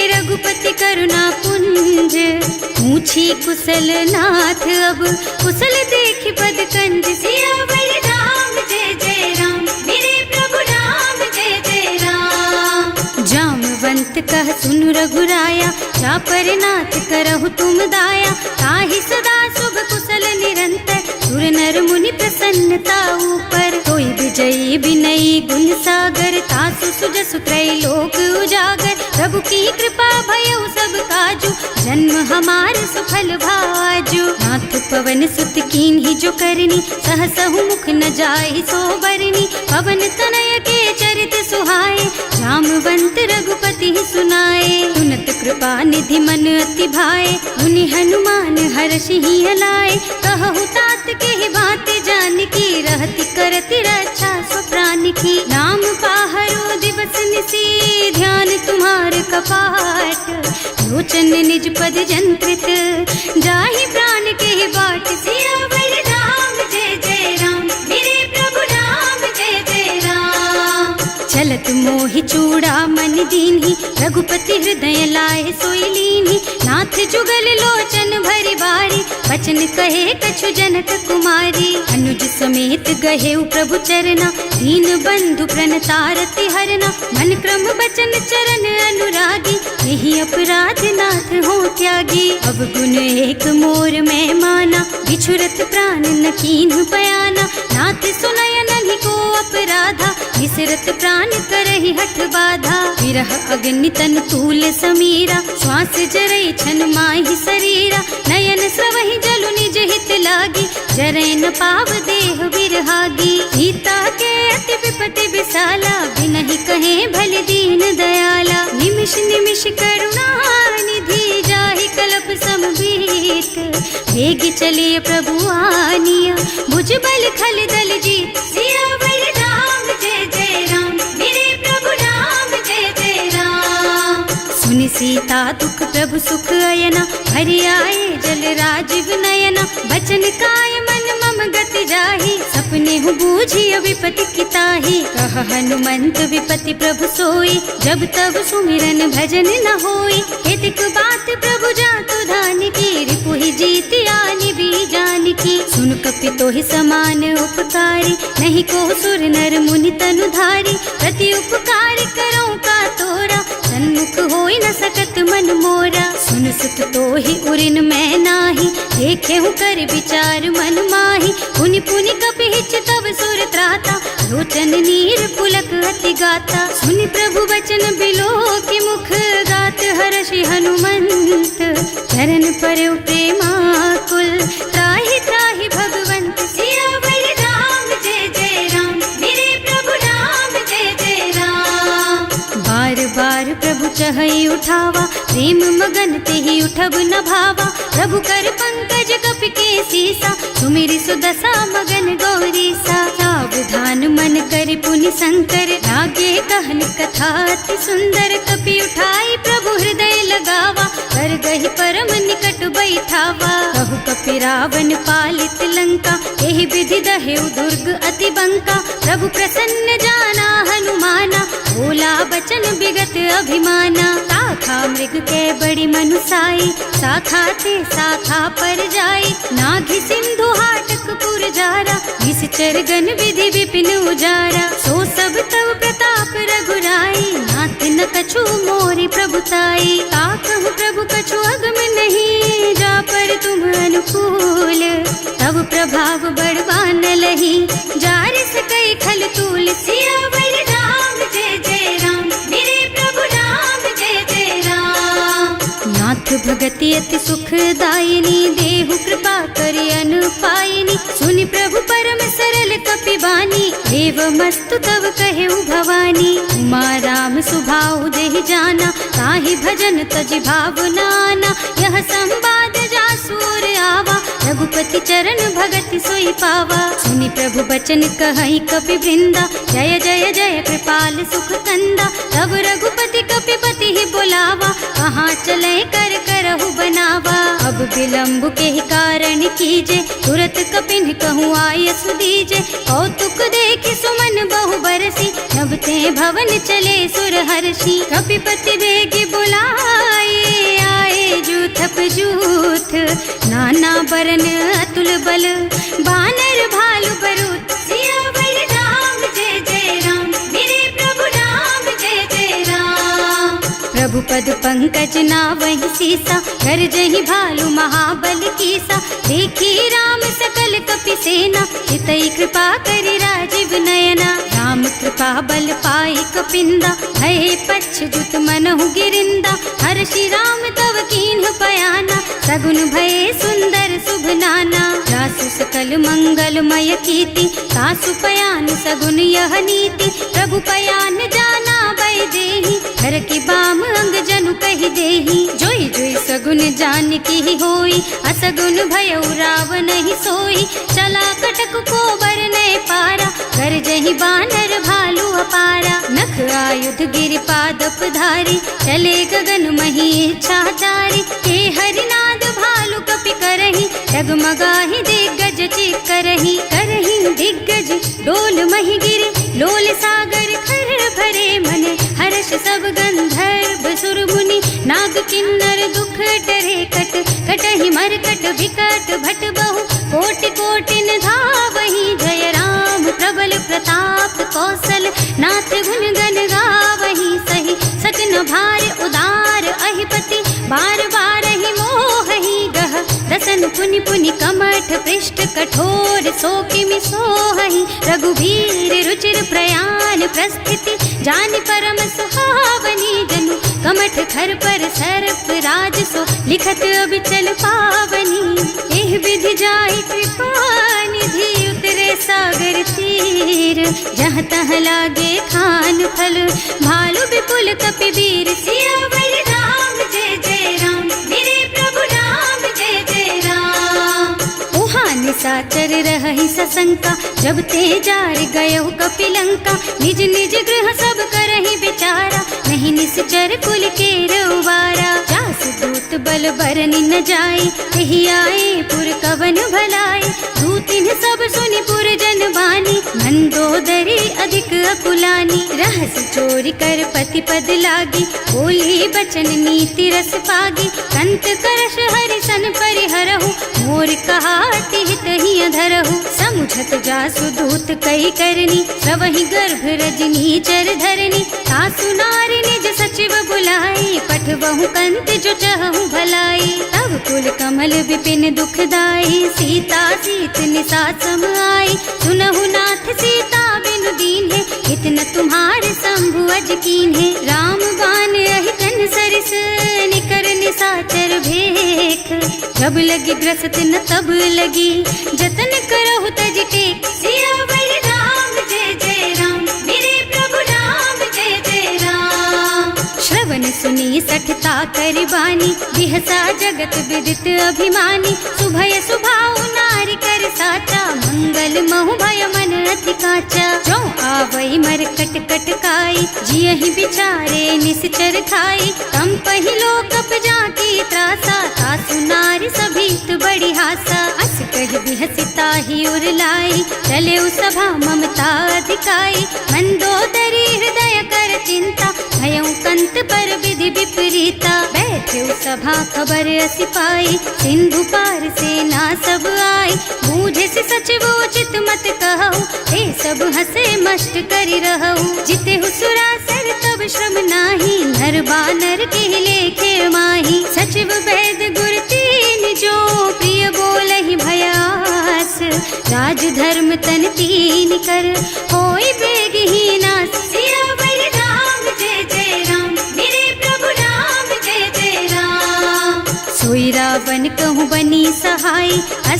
[SPEAKER 1] रघुपति करुणा पुंज। पूछी कुशल नाथ अब, कुशल देखि पद कंज। सियावर राम जय जय राम, मेरे प्रभु राम जय जय राम। जामवंत कह सुनु रघुराया, चापर नाथ करहु तुम दाया। ताहि सदा शुभ कुशल निरंतर, सुर नर मुनि प्रसन्नता ऊपर। कोई विजयी विनयी गुण सागर, तासु सुजसु त्रैलोक उजागर। प्रभु की कृपा भयउ सब काजू, जन्म हमार सुफल भाजू। नाथ पवन सुत कीन्ही जो करनी, सहसहु मुख न जाहि सो बरनी। पवन तनय के चरित सुहाए, जामवंत रघुपति सुनाए। सुनत कृपा निधि मन अति भाए, मुनि हनुमान हर्षि हलाए। कहु तात के ही बात जानकी, रहति करति रक्षा सो प्राण की। नाम पाहरो दिवस निसी, ध्यान तुम्हार कपाट। लोचन निज पद जंत्रित, जाहि प्राण के ही बाट। सियावर राम जय जय राम, मेरे प्रभु राम जय जय राम। चलत मोहि चूड़ा मन दीन्ही, रघुपति हृदय लाए सोई लीन्ही। नाथ जुगल लोचन भरि बारी, बचन कहे कछु जनक कुमारी। अनुज समेत गहेउ प्रभु चरना, दीन बंधु प्रणतारति हरना, मन क्रम बचन चरण अनुरागी, यही अपराध नाथ हो त्यागी। अब गुण एक मोर में माना, बिछुरत प्राण न कीन्ह बयाना, नाथ सुनय नन्हि को अपराधा, विसरत प्राण करहि हठ बाधा। विरह अग्नि तन तूल समीरा, श्वास जरई छन माहि शरीरा, नयन स्रवहि जलु निज हित लागी, जरै न पाव देह बिरहागी। सीता के अति विपति विशाला, बिनहि कहे भल दीन दयाला, निमिष निमिष करुणा निधि, जाहि कलप समबीत, वेग चलिए प्रभु आनिया, भुज बल खल दल जीत। सियावर राम जय जय राम, मेरे प्रभु राम जय जय राम। सुनि सीता दुख प्रभु सुख अयना, हरि आए जल राजीव नयना, बचन काय मन मम गति जाहि, सपने हूँ बूझिय विपति किताहि। कह हनुमंत विपति प्रभु सोई, जब तब सुमिरन भजन न होई, हेतिक बात प्रभु जातु धान की, रिपुहि जीत आनि भी जानकी। सुन कपि तोहि समान उपकारी, नहीं को सुर नर मुनि तनुधारी, प्रति उपकार करो का तोरा, सन्मुख होई न सकत मन मोरा। सुन सुत तोहि उरिन मैं नाही, देखे हूँ कर विचार मन माही, पुनि पुनि कपिहिच तब सुर त्राता, लोचन नीर पुलक अति गाता। सुनि प्रभु बचन बिलो की मुख, गात हर्षि हनुमंत, चरण परउ प्रेमाकुल, त्राहि त्राहि भगवंत। सियावर राम जय जय राम, मेरे प्रभु राम जय जय राम। बार बार प्रभु चहई उठावा, प्रेम मगन तेहि उठब न भावा, प्रभु कर पंकज कपि के सीसा, सुमिरि सुदशा मगन गौरीसा। सावधान मन करि पुनि शंकर, लागे कहन कथा अति सुंदर, कपि उठाई प्रभु हृदय लगावा, कर गहि परम निकट बैठावा। कहु कपि रावण पालित लंका, एहि विधि दहेउ दुर्ग अति बंका, प्रभु प्रसन्न जाना हनुमाना, बोला बचन विगत अभिमाना। शाखा मृग के बड़ी मनुसाई, शाखा ते शाखा पर जाई, नाघि सिंधु हाटक पुर जारा, निश्चर गण विधि विपिन उजारा। सो सब तव प्रताप रघुराई, नाथ न कछु मोरि प्रभुताई। ताकहु प्रभु कछु अगम नहीं, जा पर तुम अनुकूल, तब प्रभाव बड़वान लही, जार सकई खल तूल। सियावर राम जय जय राम, मेरे प्रभु राम जय जय राम। नाथ भगति अति सुखदायिनी, देहु कृपा करि अनुपायिनी, सुनि प्रभु परम सरल कपिबानी, एवमस्तु तव कहेउ भवानी। उमा राम सुभाउ देहि जाना, ताहि भजन तजि भावनाना, यह संवाद जासुर आवा, रघुपति चरण भगति सोई पावा। सुनि प्रभु बचन कहई कपि वृंदा, जय जय जय कृपाल सुख कंदा, तब रघुपति कपिपति ही बुलावा, कहाँ चले कर करहु बनावा। अब विलंब के कारण कीजे, तुरत कपिन कहूँ आयस दीजे, कौतुक देखि सुमन बहु बरसी, नभ ते भवन चले सुर हर्षि। कपिपति बेगी बुलाए, आए जूथप जूथ, नाना बरन अतुल बल, बानर भालु बरूथ। सियावर राम जय जय राम, मेरे प्रभु राम जय जय राम। प्रभु पद पंकज नावहि सीसा, कर जहि भालु महाबल कीसा, देखी राम सकल कपि सेना, चितई कृपा करि राजीव नयना। राम कृपा बल पाई कपिंदा, भय पक्ष जुत मनहु गिरिंदा, हर्षि राम तव कीन्ह पयाना, सगुन भय सुंदर शुभ नाना। जासु सकल मंगलमय कीर्ति, तासु पयान सगुन यह नीति, प्रभु पयान जाना भय देहि, हर की बाम अंग जनु कहि देहि। जोई जोई सगुन जान की होई, असगुन भय रावण ही सोई, चला कटक को बरने पारा, कर जहि बानर भालू अपारा। नख आयुध गिरि पादप धारी, चले गगन मही इच्छाचारी, के हरिनाद भालू कपि करहि, डगमगाहि दिग्गज चित करहि। करहि दिग्गज डोल मही गिरि, लोल सागर खर भरे मन, हर्ष सब गंधर्व सुर मुनि, नाग किन्नर दुख डरे कट, कटहि मरकट विकट भट बहु, कोटि कोटिन धावहि, जय राम प्रबल प्रताप भार उदार अहिपति बार बार ही मोह ही गह दसन पुनि पुनि कमठ पृष्ठ कठोर सो किमि सोहि रघुवीर रुचिर प्रयाण प्रस्थिति जानि परम सुहावनी जनु कमठ खर पर सर्प राज सो लिखत अबिचल पावनी एह विधि जाय कृपा निधि उतरे सागर तीर जहाँ तहाँ लागे खान फल भालु विपुल कपिवीर सियावर राम जय जय राम मेरे प्रभु राम जय जय राम। उहाँ निशाचर रहि सशंका जब ते जार गयो कपिलंका निज निज गृह सब करहि विचारा नहीं निश्चर कुल के रउबारा जास दूत बल बरनि न जाई तेहि आए पुर कवन भलाई दूतिन सब सुनि पुर जन बानी मंदोदरी अधिक अकुलानी रहस चोरी कर पति पद लागी बोली बचन नीति रस पागी कंत करश हरि सन परिहरहु मोर कहाति हित ही अधरहु समुझत जासु दूत कई करनी सबहि गर्भ रजनी चर धरनी सासु नारी निज सचिव बुलाई पठबहु कंत जो चहु भलाई तब कुल कमल विपिन दुखदाई सीता सीत निसा सम आई सुनहु नाथ सीता बिनु दीन्हे इतना तुम्हारे शंभु अज कीन्हे राम बान अहितन सरिस निकर निसाचर भेख जब लगी ग्रसत न तब लगी जतन करहु तज टेक सियावर राम जय जय राम मेरे प्रभु राम जय जय राम। श्रवण सुनी सठता कर बानी बिहसा जगत विदित अभिमानी सुभय सुभाऊ नारी कर साचा मंगल महु भय मन अति काचा जो आवई मर कट कट काई जियहि बिचारे निश्चर खाई कम पहिलो कप जाकी त्रासा सासु नारी सभीत बड़ी हासा अस कहि बिहसिता ही उर लाई चले सभा ममता अधिकाई मंदोदरी हृदय कर चिंता भयउ कंत पर विधि विपरीता बैठे सभा खबर असी पाई सिंधु पार सेना सब आई बूझे से सचिव उचित मत कहु ते सब हंसे मस्त करि रहु जिते हुसुरासर तब श्रम नाही नर बानर के लेखे माही सचिव वैद गुर तीन जो प्रिय बोलहि भयास राज धर्म तन तीन कर होई बेगहीना सियावर राम जय जय राम मेरे प्रभु राम जय जय राम। सोई रावण कहूँ बनी सहाय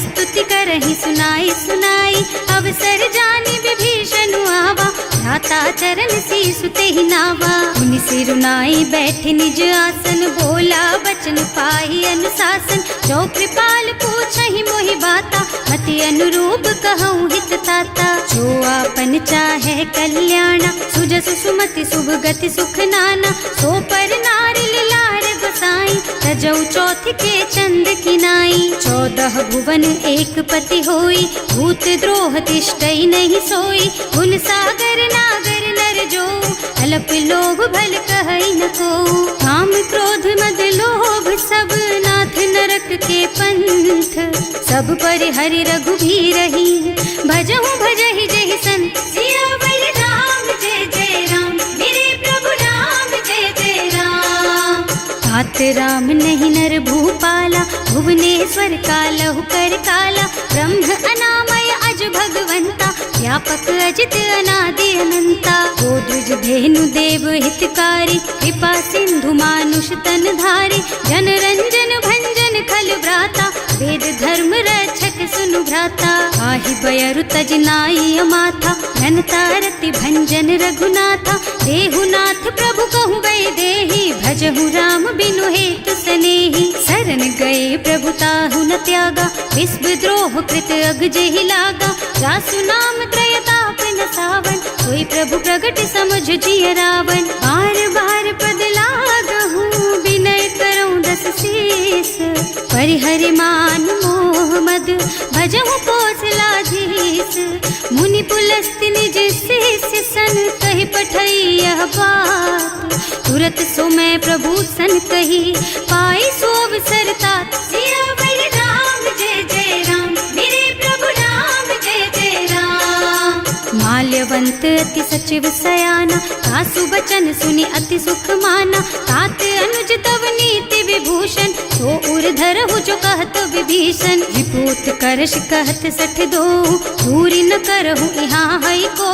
[SPEAKER 1] स्तुति करहि सुनाई सुनाई अवसर जानी विभीषण आवा भ्राता चरण शीसु तेहि नावा मुनि सिरुनाई बैठे निज आसन बोला बचन पाहि अनुशासन जो कृपाल पूछहि मोहि बाता मति अनुरूप कहूँ हित ताता जो आपन चाहे कल्याणा सुजस सुमति शुभ गति सुख नाना सो पर नारी लार गोसाई तजौ चौथ के चंद किनाई 14 भुवन एक पति होई भूत द्रोह तिष्ठई नहीं सोई गुण सागर नागर नर जो अल्प लोभ भल कहई न को काम क्रोध मद लोभ सब नाथ नरक के पंथ सब पर हरि रघुबीर रही भजहु भजहि जहि संत सियावर राम जय जय राम मेरे प्रभु राम जय जय राम। तात राम नहीं नर भूपाला भुवनेश्वर कालहु कर काला ब्रह्म अनामय अज भगवंता व्यापक अजित अनादि अनंता गोद्विज धेनु देव हितकारी कृपा सिंधु मानुष तन धारी जन रंजन भंजन खल व्राता वेद धर्म रक्षक सुनु भ्राता आहि बयरु तज नाई अमाथा घनता रति भंजन रघुनाथा देहुनाथ प्रभु कहु गए देहि भजहु राम बिनु हेतु सनेहि शरण गए प्रभु ताहु न त्यागा विश्व द्रोह कृत अग जेहि लागा जासु नाम त्रयताप न सावन सोई प्रभु प्रगट समझ जिय रावण बार बार पद लागहु विनय करऊं दस शीस परिहरि मान मोह मद भजहु कौशलाधीश मुनि पुलस्त्य निज शिष्य सन कहि पठई यह बात तुरत सो मैं प्रभु सन कही पाई सो अवसर तात सियावर राम जय जय राम मेरे प्रभु राम जय जय राम। माल्य माल्यवंत अति सचिव सयाना, सासु बचन सुनि अति सुख माना। तात अनुज तव नीति विभूषण, सो उर्धर हो जो कहत विभीषण। विभूत करश कहत सठ दो, दूरी न करहु यहाँ हई को।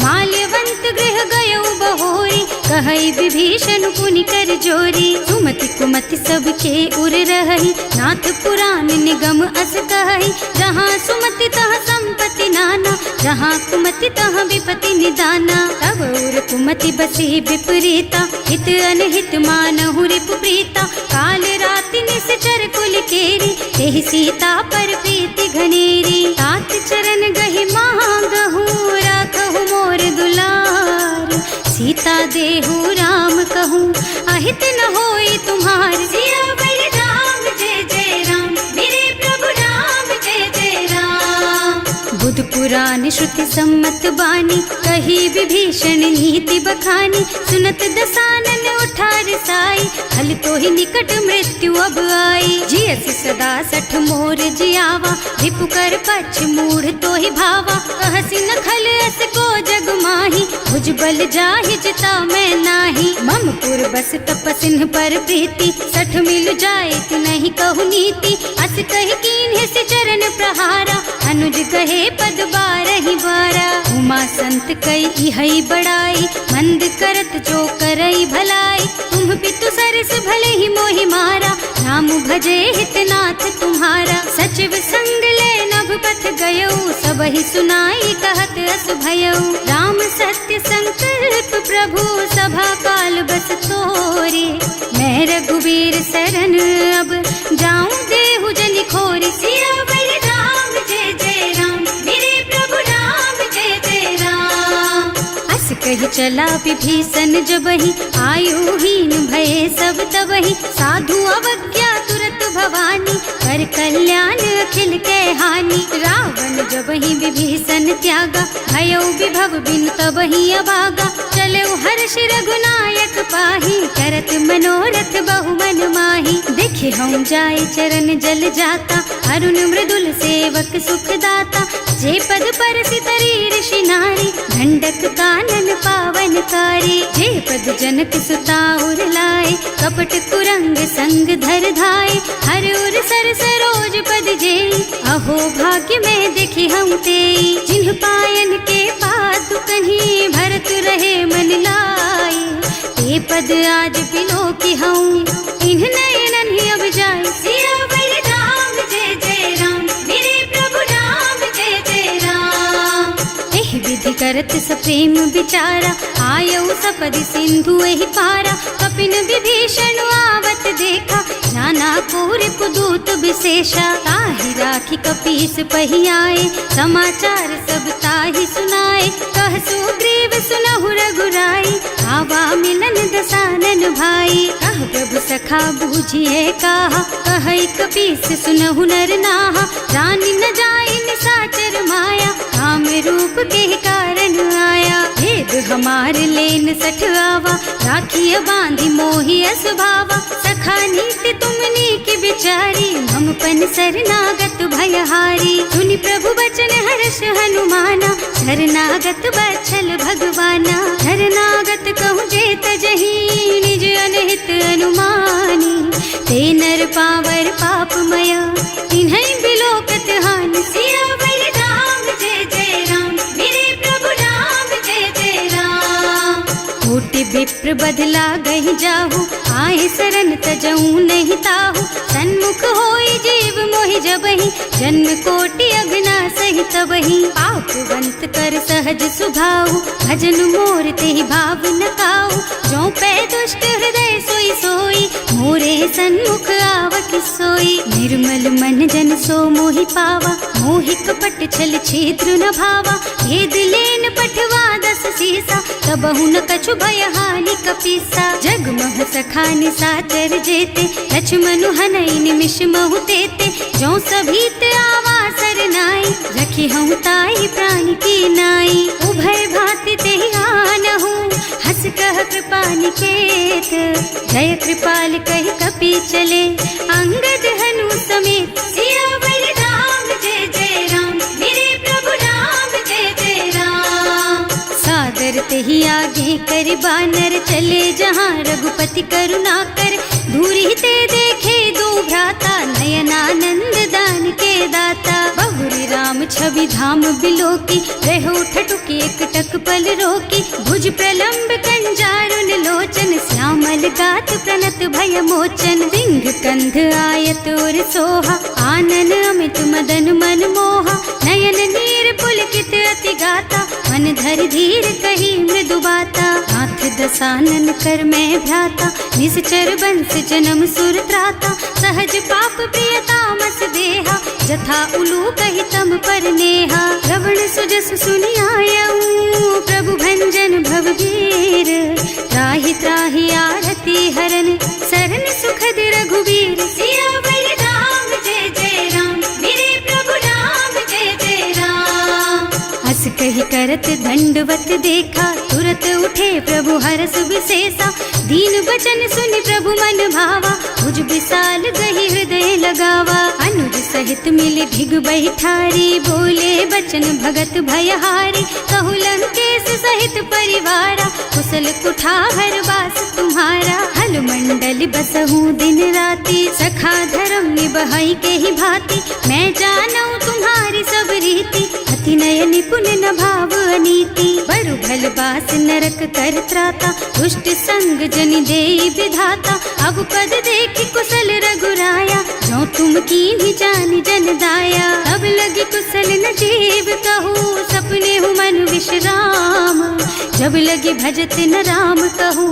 [SPEAKER 1] माल्यवंत गृह गयो बहोरी, कहई विभीषण पुनि कर जोरी। सुमति कुमति सबके उर रही, नाथ पुराण निगम अस कहई। जहाँ सुमति तहाँ संपत्ति नाना, जहाँ कुमति तहाँ विपत्ति निदाना। तब उर कुमति बसी विपरीता, हित अनहित मानहु रिपु प्रीता। काल राति निश्चर कुल केरी, तेहि सीता पर प्रीति घनेरी। तात चरण गहि मांगहु, राखहु मोर दुलार। सीता देहु राम कहूँ, अहित न होई तुम्हार। सियावर राम जय जय राम, मेरे प्रभु राम जय जय राम। बुध पुराण श्रुति सम्मत बानी, कही विभीषण नीति बखानी। सुनत दसानन उठार साई, हल तो ही निकट मृत्यु अब आई। जियसि सदा सठ मोर जियावा, रिपु कर पक्ष मूढ़ तो ही भावा। कहसि न खल अस को जग माही, भुज बल जाहि जिता मैं नाही। मम पुर बस तपसिन्ह पर प्रीति, सठ मिल जाए तु नहीं कहु नीति। अस कहि कीन्ह से चरण प्रहारा, अनुज कहे पद बारहि बारा। उमा संत कई इहई बड़ाई, मंद करत जो करई भलाई। तुम पितु सरस भले ही मोहि मारा, नाम भजे हितनाथ तुम्हारा। सचिव संग ले नभ पथ गयो, सबहि सुनाई कहत अस भयो। राम सत्य संकल्प प्रभु, सभा काल बस तोरे। मैं रघुवीर शरण अब, जाऊं देहु जनि खोरी। सियावर राम जय जय राम, मेरे प्रभु राम जय जय राम। अस कही चला विभीषण जबहि, आयुहीन भये सब तबहि। साधु अवज्ञा तुरत भवानी, कर कल्याण अखिल के हानि। रावण जबहि विभीषण त्यागा, भयो विभव बिन तबहि अभागा। चलो हर्ष रघुनायक पाही, करत मनोरथ बहु मन माही। देखे हम जाय चरण जल जाता, अरुण मृदुल सेवक सुख दाता। जे पद पर सितरी ऋषि नारी, ढंडक कानन पावन कारी। जे पद जनक सुता उर लाए, कपट कुरंग संग धर धाय। हर उर सर सरोज पद जेई, अहो भाग्य में देखी हम तेई। जिन्ह पायन के पादु कहीं, भरत रहे मन लाई। ते पद आज बिलो की हूँ, इन्ह नयनन ही अब जाए। सियावर राम जय जय राम, मेरे प्रभु राम जय जय राम। एहि विधि करत सप्रेम विचारा, आयऊ सपदि सिंधु एहि पारा। कपिन विभीषण आवत देखा, नाना कोर कुदूत विशेषा। ताहि राखी कपीस पहि आए, समाचार सब ताहि सुनाए। कह सुग्रीव सुनहु रघुराई, आवा मिलन दसानन भाई। कह प्रभु सखा बूझिए कहा, कहै कपीस सुनहु नर नाहा। जानि न जाय निसाचर माया, काम रूप के कारण आया। भेद हमार लेन सठ आवा, राखिय बांधि मोहि असभावा। सखा नीति तुमनी की बिचारी, हम पन शरणागत भयहारी। सुनि प्रभु बचन हर्ष हनुमाना, शरणागत बछल भगवाना। शरणागत कहूँ जे तजहि, निज अनहित अनुमानी। ते नर पावर पापमय, तिन्है बिलोकत हानि। सियावर राम जय जय राम, मेरे प्रभु राम जय जय राम। कोटि विप्र बदला गहि जाहु, आए शरण तजऊ नहीं ताहु। सन्मुख होई जीव मोहि जबहि, जन्म कोटि अघनासहि तबहि। पापवंत कर सहज सुभाऊ, भजन मोर तेहि भाव न काऊ। जो पै दुष्ट हृदय सोई सोई, मोरे सन्मुख आवक सोई। निर्मल मन जन सो मोहि पावा, मोहि कपट छल छिद्र न भावा। भेद लेन पठवा दस सीसा, तबहु न कछु भय हानि कपीसा। जग महु सखा निसाचर जेते, लक्ष्मण हनई निमिष महु तेते। जो सभीत आवा सरनाई, रखी हूँ ताई प्राण की नाई। उभय भांति तेहि आनहु, हस कह कृपा निकेत। जय कृपाल कहि कपि चले, अंगद हनु समेत। सियावर राम जय जय राम, मेरे प्रभु राम जय जय राम। ते ही आगे कर बानर चले जहाँ रघुपति करुणा कर दूरी ते देखे दो भ्राता नयनानंद दान के दाता बहुरी राम छवि धाम बिलोकी रहो ठटुकी एक टक पल रोकी भुज प्रलंब कंजारुन लोचन श्यामल गात प्रणत भय मोचन सिंह कंध आयत और सोहा आनन अमित मदन मन मोहा नयन नीर पुलकित अति गाता मन धर धीर कही मृदु बाता हाथ दसानन कर मैं भ्राता निश्चर बंस जन्म सुर त्राता सहज पाप प्रिय तामस देहा जथा उलू कही तम पर नेहा श्रवण सुजस सुनि आयऊ प्रभु भंजन भवगीर त्राहि त्राहि आरती हरन सरन सुखद रघुवीर सियावर राम जय जय राम मेरे प्रभु राम जय जय राम। हस कही करत दंडवत देखा तुरत उठे प्रभु हरस विशेषा दीन बचन सुनि प्रभु मन भावा भुज विशाल गही हृदय लगावा अनुज सहित मिल ढिग बैठारी बोले बचन भगत भयहारी कहु लंकेश सहित परिवारा कुशल कुठार वास तुम्हारा हल मंडल बसहु दिन राति सखा धर्म निबहई के ही भांति मैं जानू तुम्हारी सब रीति अति नय निपुण न भाव अनीति बरु भल बास नरक कर त्राता दुष्ट संग जनि देई विधाता अब पद देखि कुशल रघुराया जो तुम कीन्ही जानि जन दाया अब लगी कुशल न जीव कहू सपने हूँ मन विश्राम जब लगी भजत न राम कहू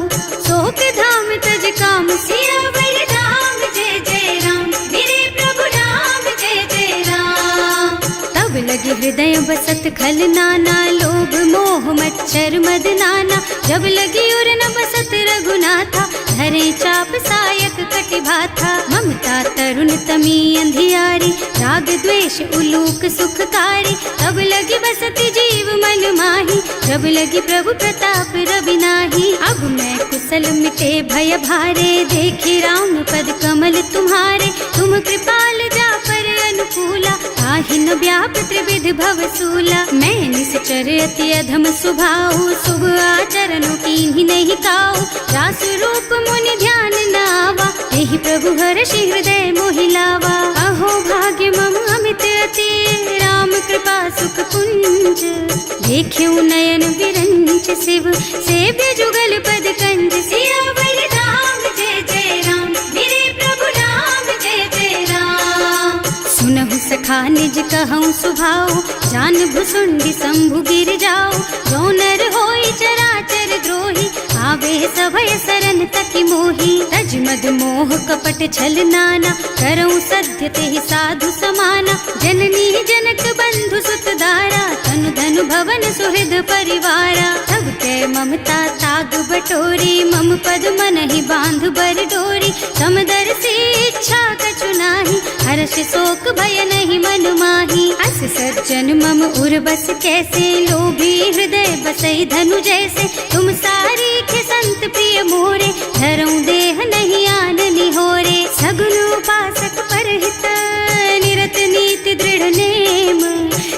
[SPEAKER 1] सोक धाम तज काम सियावर राम जय जय राम मेरे प्रभु राम जय जय राम। तब लगी हृदय बसत खल नाना लोभ मोह मच्छर मद नाना जब लगी उर न बसत रघुनाथा धरे चाप सायक कटि भाथा ममता तरुण तमी अंधियारी राग द्वेष उलूक सुखकारी तब लगी बसती जीव मन माही जब लगी प्रभु प्रताप रवि नाही अब मैं कुशल मिटे भय भारे देखी राम पद कमल तुम्हारे तुम कृपाल जा पर अनुकूला ताहि न व्याप त्रिविध भव सूला मैं निश्चर अति अधम सुभाऊ शुभ आचरणों कीन्ही नहीं काऊ रास रूप मुनि ध्यान न आवा यही प्रभु हर्षि हृदय मोहिलावा अहो भाग्य मम अमित अति राम कृपा सुख पुंज देख्यू नयन विरंच शिव सेव्य जुगल पद कंज सियावर राम जय जय राम मेरे प्रभु राम जय जय राम। सुनहु सखा निज कहूँ सुभाऊ जान भुसुंडी शंभु गिर जाओ जो नर होई चराचर द्रोही आवे सभय सरन तकी मोही तज मद मोह कपट छल नाना करऊँ सत्य ते साधु समाना जननी जनक बंधु सुत दारा तनु धनु भवन सुहृद परिवारा तब के ममता ताग बटोरी मम पद मन ही बांध बर डोरी समदर से इच्छा कछु नाही हर्ष शोक भय नहीं मन माही अस सज्जन मम उर बस कैसे लोभी हृदय बसई धनु जैसे तुम सारी के संत प्रिय मोरे धरऊं देह नहीं आन निहोरे सगुन उपासक परहित निरत नीति दृढ़ नेम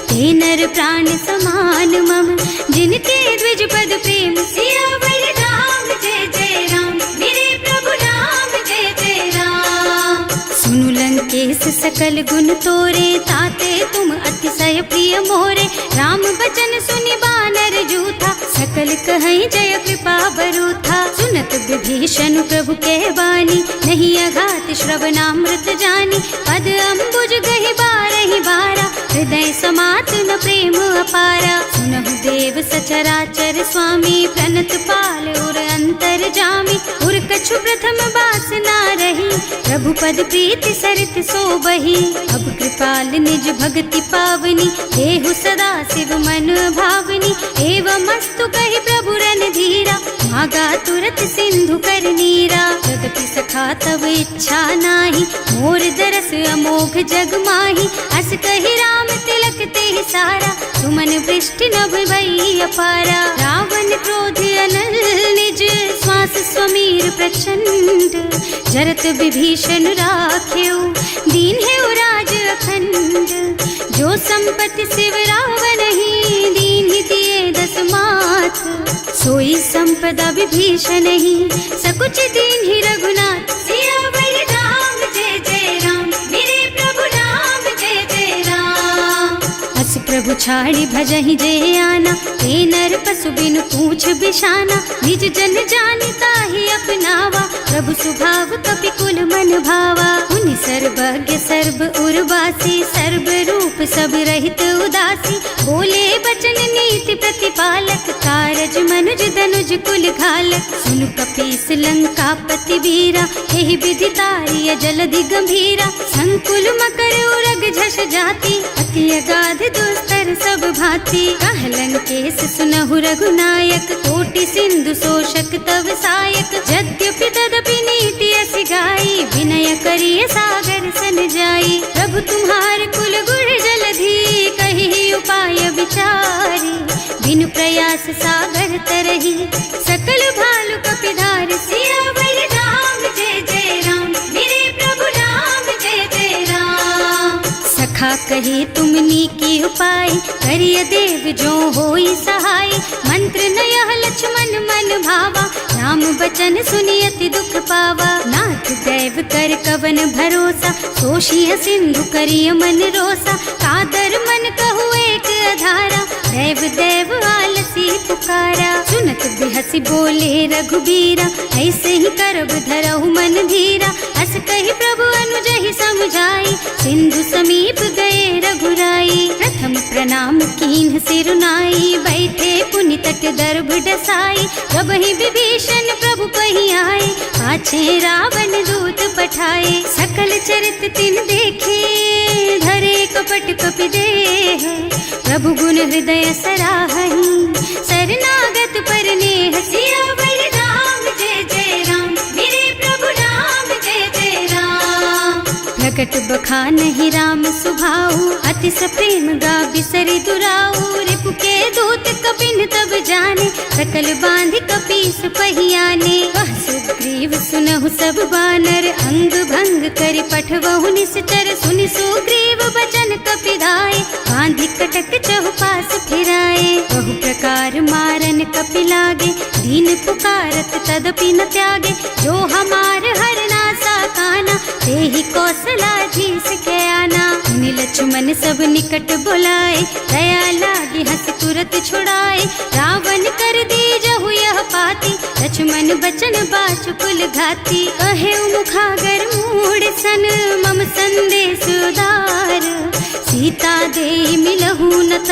[SPEAKER 1] ते नर प्राण समान मम जिनके द्विज पद प्रेम सियावर राम जय जय राम मेरे प्रभु राम जय जय राम। सुनु लंकेश सकल गुण तोरे ताते तुम अतिशय प्रिय मोरे राम बचन सुनि बानर जूथा सकल कहई जय कृपा बरूथा सुनत विभीषण प्रभु के वाणी नहीं अघात श्रवणामृत जानी पद अम्बुज गहि बारहि बारा हृदय समात न प्रेम अपारा सुनहु देव सचराचर स्वामी प्रणत पाल और अंतर जामी उर कछु प्रथम बास ना रही प्रभु पद प्रीति सरित सो बही अब कृपाल निज भक्ति पावनी देहु सदा शिव मन भावनी एवं मस्तु कहि प्रभु रन धीरा मागा तुरत सिंधु कर नीरा जगति सखा तब इच्छा नाही मोर दरस अमोघ जग माही अस कहि राम तिलक ते सारा सुमन वृष्टि नभ भई अपारा रावण क्रोध अनल निज श्वास स्वमीर प्रचंड जरत विभीषण राख्यो दीन है राज अखंड जो संपत्ति शिव रावण ही दीन ही दिए दस माथ। सोई संपदा विभीषण ही, सकुच दीन ही रघुनाथ। सियावर राम जय जय राम, मेरे प्रभु राम जय जय राम। अस प्रभु छाड़ी भजहि जे आना, ते नर पशु बिनु पूछ बिशाना। निज जन जानिता ही अपनावा, प्रभु स्वभाव कपि कुल मन भावा। उनि सर्वज्ञ सर्व उर्वासी, सर्व रूप सब रहित उदासी। बोले बचन नीति प्रतिपालक, कारज मनुज धनुज कुल घालक। सुनु कपीस लंकापति वीरा, एहि विधि तारिय जलधि गंभीरा। संकुल मकर उरग झष जाति, अति अगाध दुस्तर सब भांति। कहलन केस सुनहु रघुनायक, कोटि सिंधु शोषक तव सायक। यद्यपि तदपि नीति अस गाई, विनय करिय सागर सन जाई। प्रभु तुम्हार कुल गुण जलधि, कहि उपाय विचारी। बिनु प्रयास सागर तरही, सकल भालु कपिधार। सियावर राम जय जय राम, मेरे प्रभु राम जय जय राम। सखा कहे तुमनी की उपाय, करिय देव जो होई सहाय। मंत्र नयह लक्ष्मण मन भावा, राम बचन सुनि अति दुख पावा। नाथ दैव कर कवन भरोसा, सोषिय सिंधु करिय मन रोसा। कादर मन कहु एक अधारा, दैव देव आलसी पुकारा। सुनत बिहसी बोले रघुबीरा, ऐसे ही करब धरहु मन धीरा। अस कहि प्रभु अनुजहि समझाई, सिंधु समीप गए रघुराई। प्रथम प्रणाम कीन्ह सिरुनाई, बैठे पुनि तट दर्भ डसाई। जब ही विभीषण प्रभु पही आए, पाछे रावण दूत पठाए। सकल चरित तिन देखे, धरे कपट कपि देह। प्रभु गुण हृदय सराहहि, शरणागत पर नेह। सियावर राम जय जय राम, मेरे प्रभु राम जय जय राम। प्रकट बखानहि राम सुभाऊ, अति सप्रेम गा बिसरि दुराऊ। रिपु के दूत कपिन तब जाने, सकल बांधि कपीस पहियाने। वह सुग्रीव सुनहु सब बानर, अंग भंग करि पठवहु निश्चर। सुनि सुग्रीव बचन कपिधाय, बांधि कटक चहुपास फिराए। बहु प्रकार मारन कपि लागे, दीन पुकारत तदपि न त्यागे। जो हमार हरनासा काना, तेहि कौशला जीस के आना। मुनि लक्ष्मण सब निकट बुलाए, दया लागी हंस तुरत छुड़ाए। रावण कर दीजहु यह पाती, लक्ष्मण बचन बाचु कुल घाती। कहे मुखागर मूढ़ सन, मम संदेश उदार। सीता दे मिलहु न त,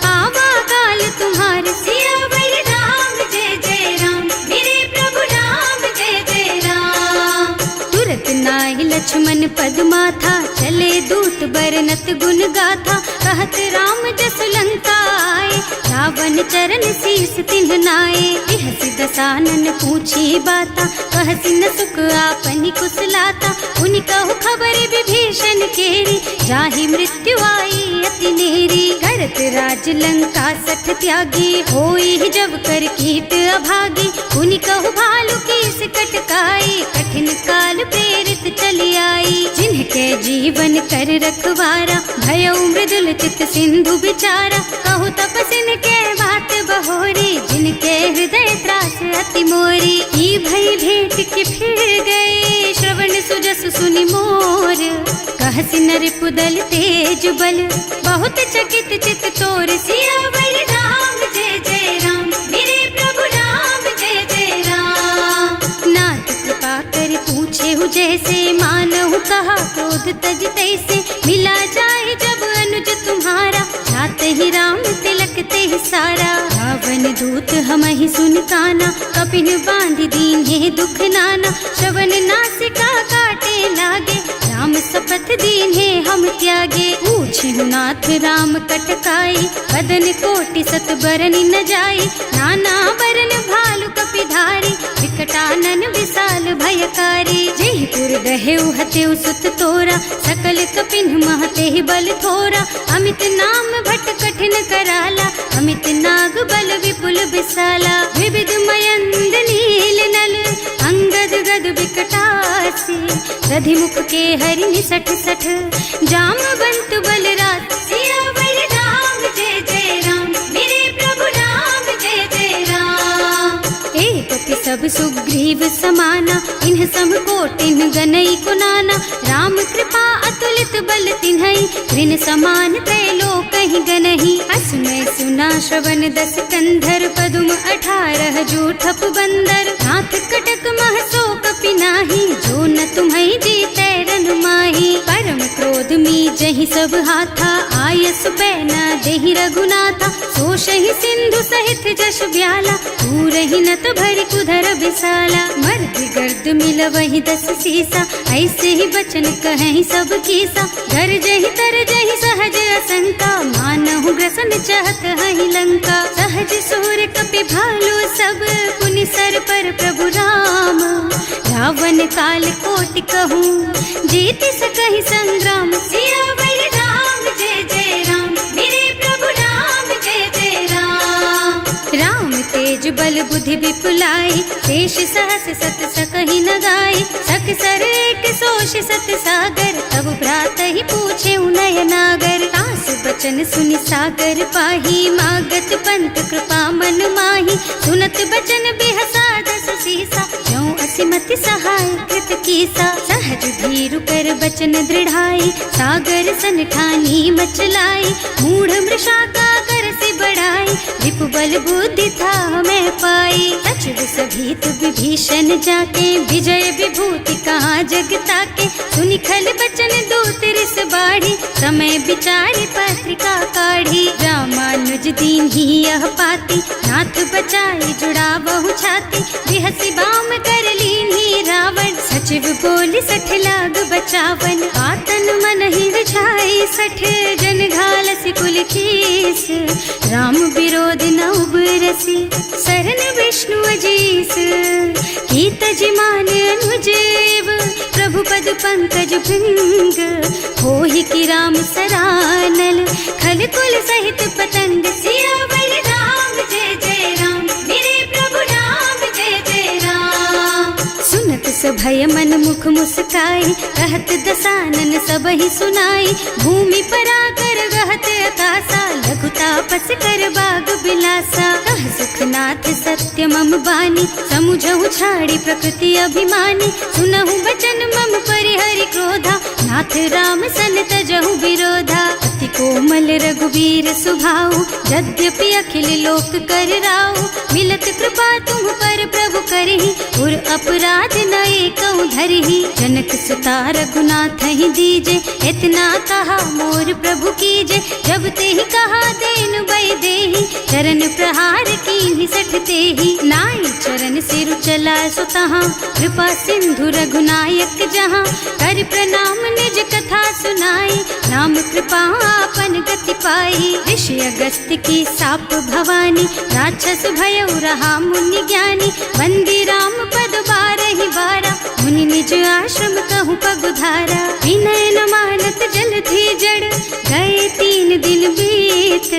[SPEAKER 1] आवा काल तुम्हार। सियावर राम जय जय राम, मेरे प्रभु राम जय जय राम। तुरत नाहि लक्ष्मण पद माथा, चले दूत बरनत गुण गाथा। कहत राम जस लंका आए, रावण चरण शीस तिन्ह नाए। बिहसि दसानन पूछी बाता, कहसि न सुख आपनि कुशलाता। उनि कहु खबर विभीषण केरी, जाहि मृत्यु आई अति नेरी। करत राज लंका सठ त्यागी, होई जब कर कीट अभागी। उनि कहु भालु कीस कटकाई, कठिन काल प्रेरित चली आई। जिनके जीवन कर रखवारा, भयउ मृदुल चित सिंधु बिचारा। कहु तपसिन के बात बहोरी, जिनके हृदय त्रास अति मोरी। ई भई भेंट के फिर गए, श्रवण सुजस सुनि मोर। कहसि नर पुदल तेज बल, बहुत चकित चित तोर। सियावर राम जय जय राम, मेरे प्रभु राम जय जय राम। नाथ कृपा कर पूछे हु जैसे, मानहु कहा क्रोध तज तैसे। मिला जाए जब अनुज तुम्हारा, जात ही राम तिलक ते सारा। रावण दूत हमहि सुन काना, कपिन बांधि दीन्हे दुख नाना। श्रवण नासिका काटे लागे, राम शपथ दीन्हे हम त्यागे। पूछिहु नाथ राम कटकाई, बदन कोटि सत बरनि न जाई। नाना बरन भालु कपिधारी, विकटानन विशाल भयकारी। जेहि पुर दहेउ हतेउ सुत तोरा, सकल कपिन महते बल थोरा। अमित नाम भट कठिन कराला, अमित नाग बल विपुल विशाला। विविध मयंद नील नल, अंगद गद विकटासी। दधि मुख के हरि निसठ सठ, जामवंत बलराज। सियावर राम जय जय राम, मेरे प्रभु राम सुग्रीव समाना, इन्ह सम कोटिन गनई को नाना। राम कृपा अतुलित बल तिन्हई, ऋण समान त्रैलोकहि गनहि। असमय सुना श्रवण दस कंधर, पदुम 18 जूठप बंदर। नाथ कटक मह सो कपि नाही, जो न तुम्हई जीतै रन माही। परम क्रोध मी जहि सब हाथा, आयस पैना देहि रघुनाथा। सोषहि सिंधु सहित जश ब्याला, पूरहि नत भरि कुधर बिसाला। मर्द गर्द मिलवहि 10 सीसा, ऐसे ही बचन कहें सब कीसा। गरजहि तरजहि सहज असंका, मानहु ग्रसन चाहत हहि लंका। सहज सुर कपि भालु सब, पुनि सर पर प्रभु राम। रावण काल कोटि कहूँ, जीत सकहि संग्राम। सियावर राम जय जय राम, मेरे प्रभु राम जय जय राम। राम तेज बल बुद्धि विपुलाई, शेष सहस सत सकहि न गाई। सक सर एक सोष सत सागर, तब भ्रात ही पूछे उनय नागर। आस बचन सुनि सागर पाही, मागत पंत कृपा मन माही। सुनत बचन बिहसा 10 सीसा, ज्यों असिमति सहाय कृत कीसा। सहज धीरु कर बचन दृढ़ाई, सागर सन ठानी मचलाई। मूढ़ मृषा का कर से बढ़ाई, रिपु बल बुद्धि था मैं पाई। सचिव सभीत विभीषण जाके, विजय विभूति कहाँ जगता के। सुनि खल बचन दूत रिस बाढ़ी, समय विचारि पत्रिका काढ़ी। रामानुज दीन ही यह पाती, नाथ बचाई जुड़ा बहु छाती। बिहसी बाम कर लीन्ही रावण, सचिव बोली 60 लाग बचावन। आतन मन ही रिझाई 60, जन घालसी कुल कीस। राम विरोध न उबरसी, सरन विष्णु अजीस। कीत जिमान अनुजेव, प्रभु पद पंकज भृंग। होहि की राम सरानल, खल कुल सहित पतंग। सियावर राम जय जय राम, मेरे प्रभु राम जय जय राम। सुनत सभय मन मुख मुस्काई, कहत दसानन सबहि सुनाई। भूमि पराकर गहत आकाशा, लघु तापस कर बाग बिलासा। कह सुखनाथ सत्य मम बानी, समुझहु छाड़ी प्रकृति अभिमानी। सुनहु बचन मम परिहरि क्रोधा, नाथ राम सन तजहु विरोधा। अति कोमल रघुवीर सुभाऊ, यद्यपि अखिल लोक कर राऊ। मिलत कृपा तुम पर प्रभु करहि, उर अपराध न एकहु धरहि। जनक सुता रघुनाथ ही दीजे, इतना कहा मोर प्रभु कीजे। जब ते ही कहा देन बई देहि, चरण प्रहार कीन्ही 60 तेहि। नाई चरण सिरु चला सुतहाँ, कृपा सिंधु रघुनायक जहाँ। कर प्रणाम निज कथा सुनाई, नाम कृपा आपन गति पाई। ऋषि अगस्त्य की साप भवानी, राक्षस भयउ रहा मुनि ज्ञानी। बंदी राम पद 12 बारा, मुनि निज आश्रम कहूँ पगुधारा। विनय न मानत जल थी जड़, गए 3 दिन बीत।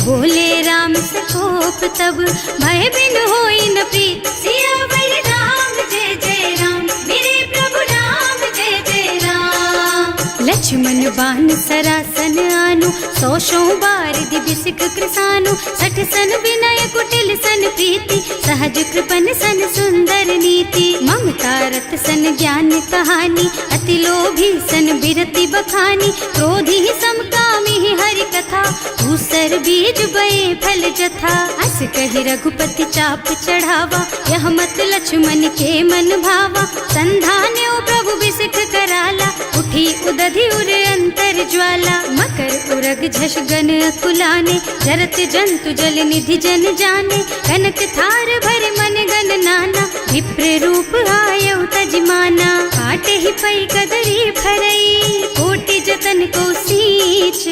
[SPEAKER 1] बोले राम सकोप तब, भय बिन होई न प्रीत। सियावर राम जय जय राम, मेरे प्रभु राम जय जय राम। लक्ष्मण बान सरासन आनु, 100 बारिधि बिसिक कृसानु। 60 सन विनय कुटिल सन प्रीति, सहज कृपन सन सुंदर नीति। ममता रत सन ज्ञान कहानी, अति लोभी सन बिरति बखानी। क्रोधी ही समकामी ही हरि कथा, दूसर बीज बये फल जथा। अस कहि रघुपति चाप चढ़ावा, यह मत लक्ष्मण के मन भावा। संधान्यो प्रभु बिसिक कराला, उठी उदधि उर अंतर ज्वाला। मकर उरग झष गन अकुलाने, जरत जंतु जल निधि जन जाने। कनक थार भर मन गन नाना, विप्र रूप आयउ तजमाना। काटे ही पई कदरी भरई, कोटि जतन को सींच।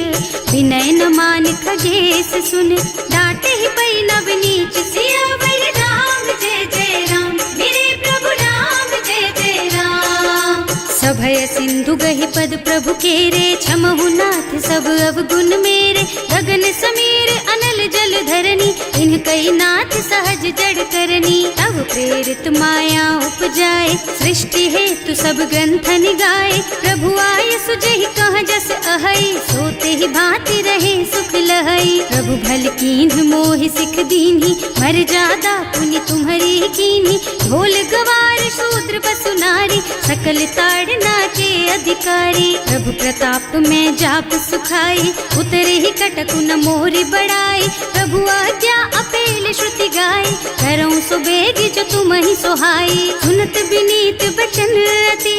[SPEAKER 1] विनय न मान खगेश सुन, डांटे ही पई नव नीच। सियावर राम जय जय राम, मेरे प्रभु राम जय जय राम। सभय सिंधु गहि पद प्रभु केरे, क्षमहु नाथ सब अवगुण मेरे। गगन समीर अनल जल धरनी, इन कई नाथ सहज जड़ करनी। तब प्रेरित माया उपजाए, सृष्टि हेतु सब ग्रंथन गाए। प्रभु आए सुजहि कह जस अहै, सोते ही भांति रहे सुख लहै। प्रभु भल कीन्ह मोहि सिख दीन्ही, मर्यादा पुनि तुम्हरी कीन्ही। ढोल गवार शूद्र पशु नारी, सकल ताड़ना के अधिकारी। प्रभु प्रताप में जाप सुखाई, उतरे ही कटक न मोरि बढ़ाई। प्रभु आज्ञा अपेल श्रुति गाय, करऊं सो बेगी जो तुम ही सोहाई। सुनत विनीत बचन अति,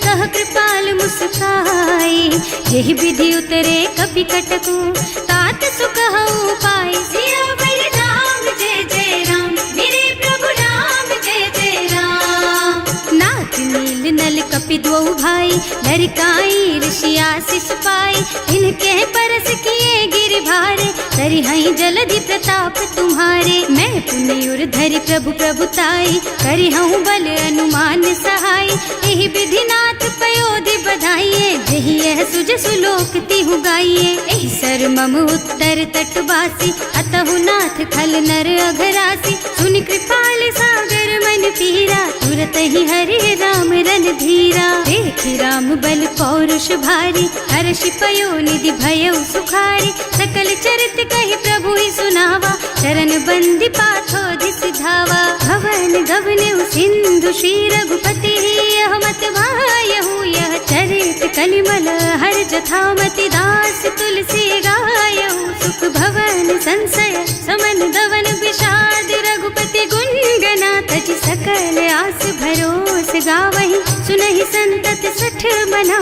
[SPEAKER 1] कह कृपाल मुस्काई। यही विधि उतरे कपि कटकु, तात सुकहु पाई। सियावर राम जय जय राम, मेरे प्रभु राम जय जय राम। नाथ नील नल कपि द्वौ भाई, लरिकाई ऋषि आशीष पाई। इनके परस किए गिर भारे, तरि हई जलधि प्रताप तुम्हारे। मैं पुनि उर धरि प्रभु प्रभुताई, करि हूँ बल अनुमान सहाय। यही विधि नाथ पयोधि बधाइए, जही यह सुज सुलोक तिहु गाइए। एहि सर मम उत्तर तटवासी, अतहु नाथ खल नर अघरासी। सुनि कृपाल सागर मन पीरा, तुरत ही हरि राम रन धीरा। देखि राम बल पौरुष भारी, हर्षि पयो निधि भयउ सुखारी। सकल चरित कहि प्रभु ही सुनावा, चरण बंदी पाथो सिधावा। भवन गगन सिंधु श्री रघुपति, यह मत भायहु यह चरित कलिमल हर जथामति। दास तुलसी गायहु, सुख भवन संशय समन दवन विषाद। रघुपति गुण गना तज सकल आस भरोस गावहि। सुनहि संतत सठ मना,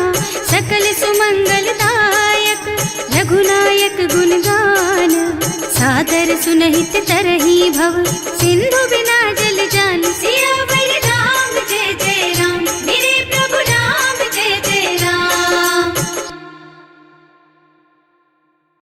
[SPEAKER 1] सकल सुमंगल दायक। रघुनायक गुण गान, सादर सुनहित तरही भव। सिंधु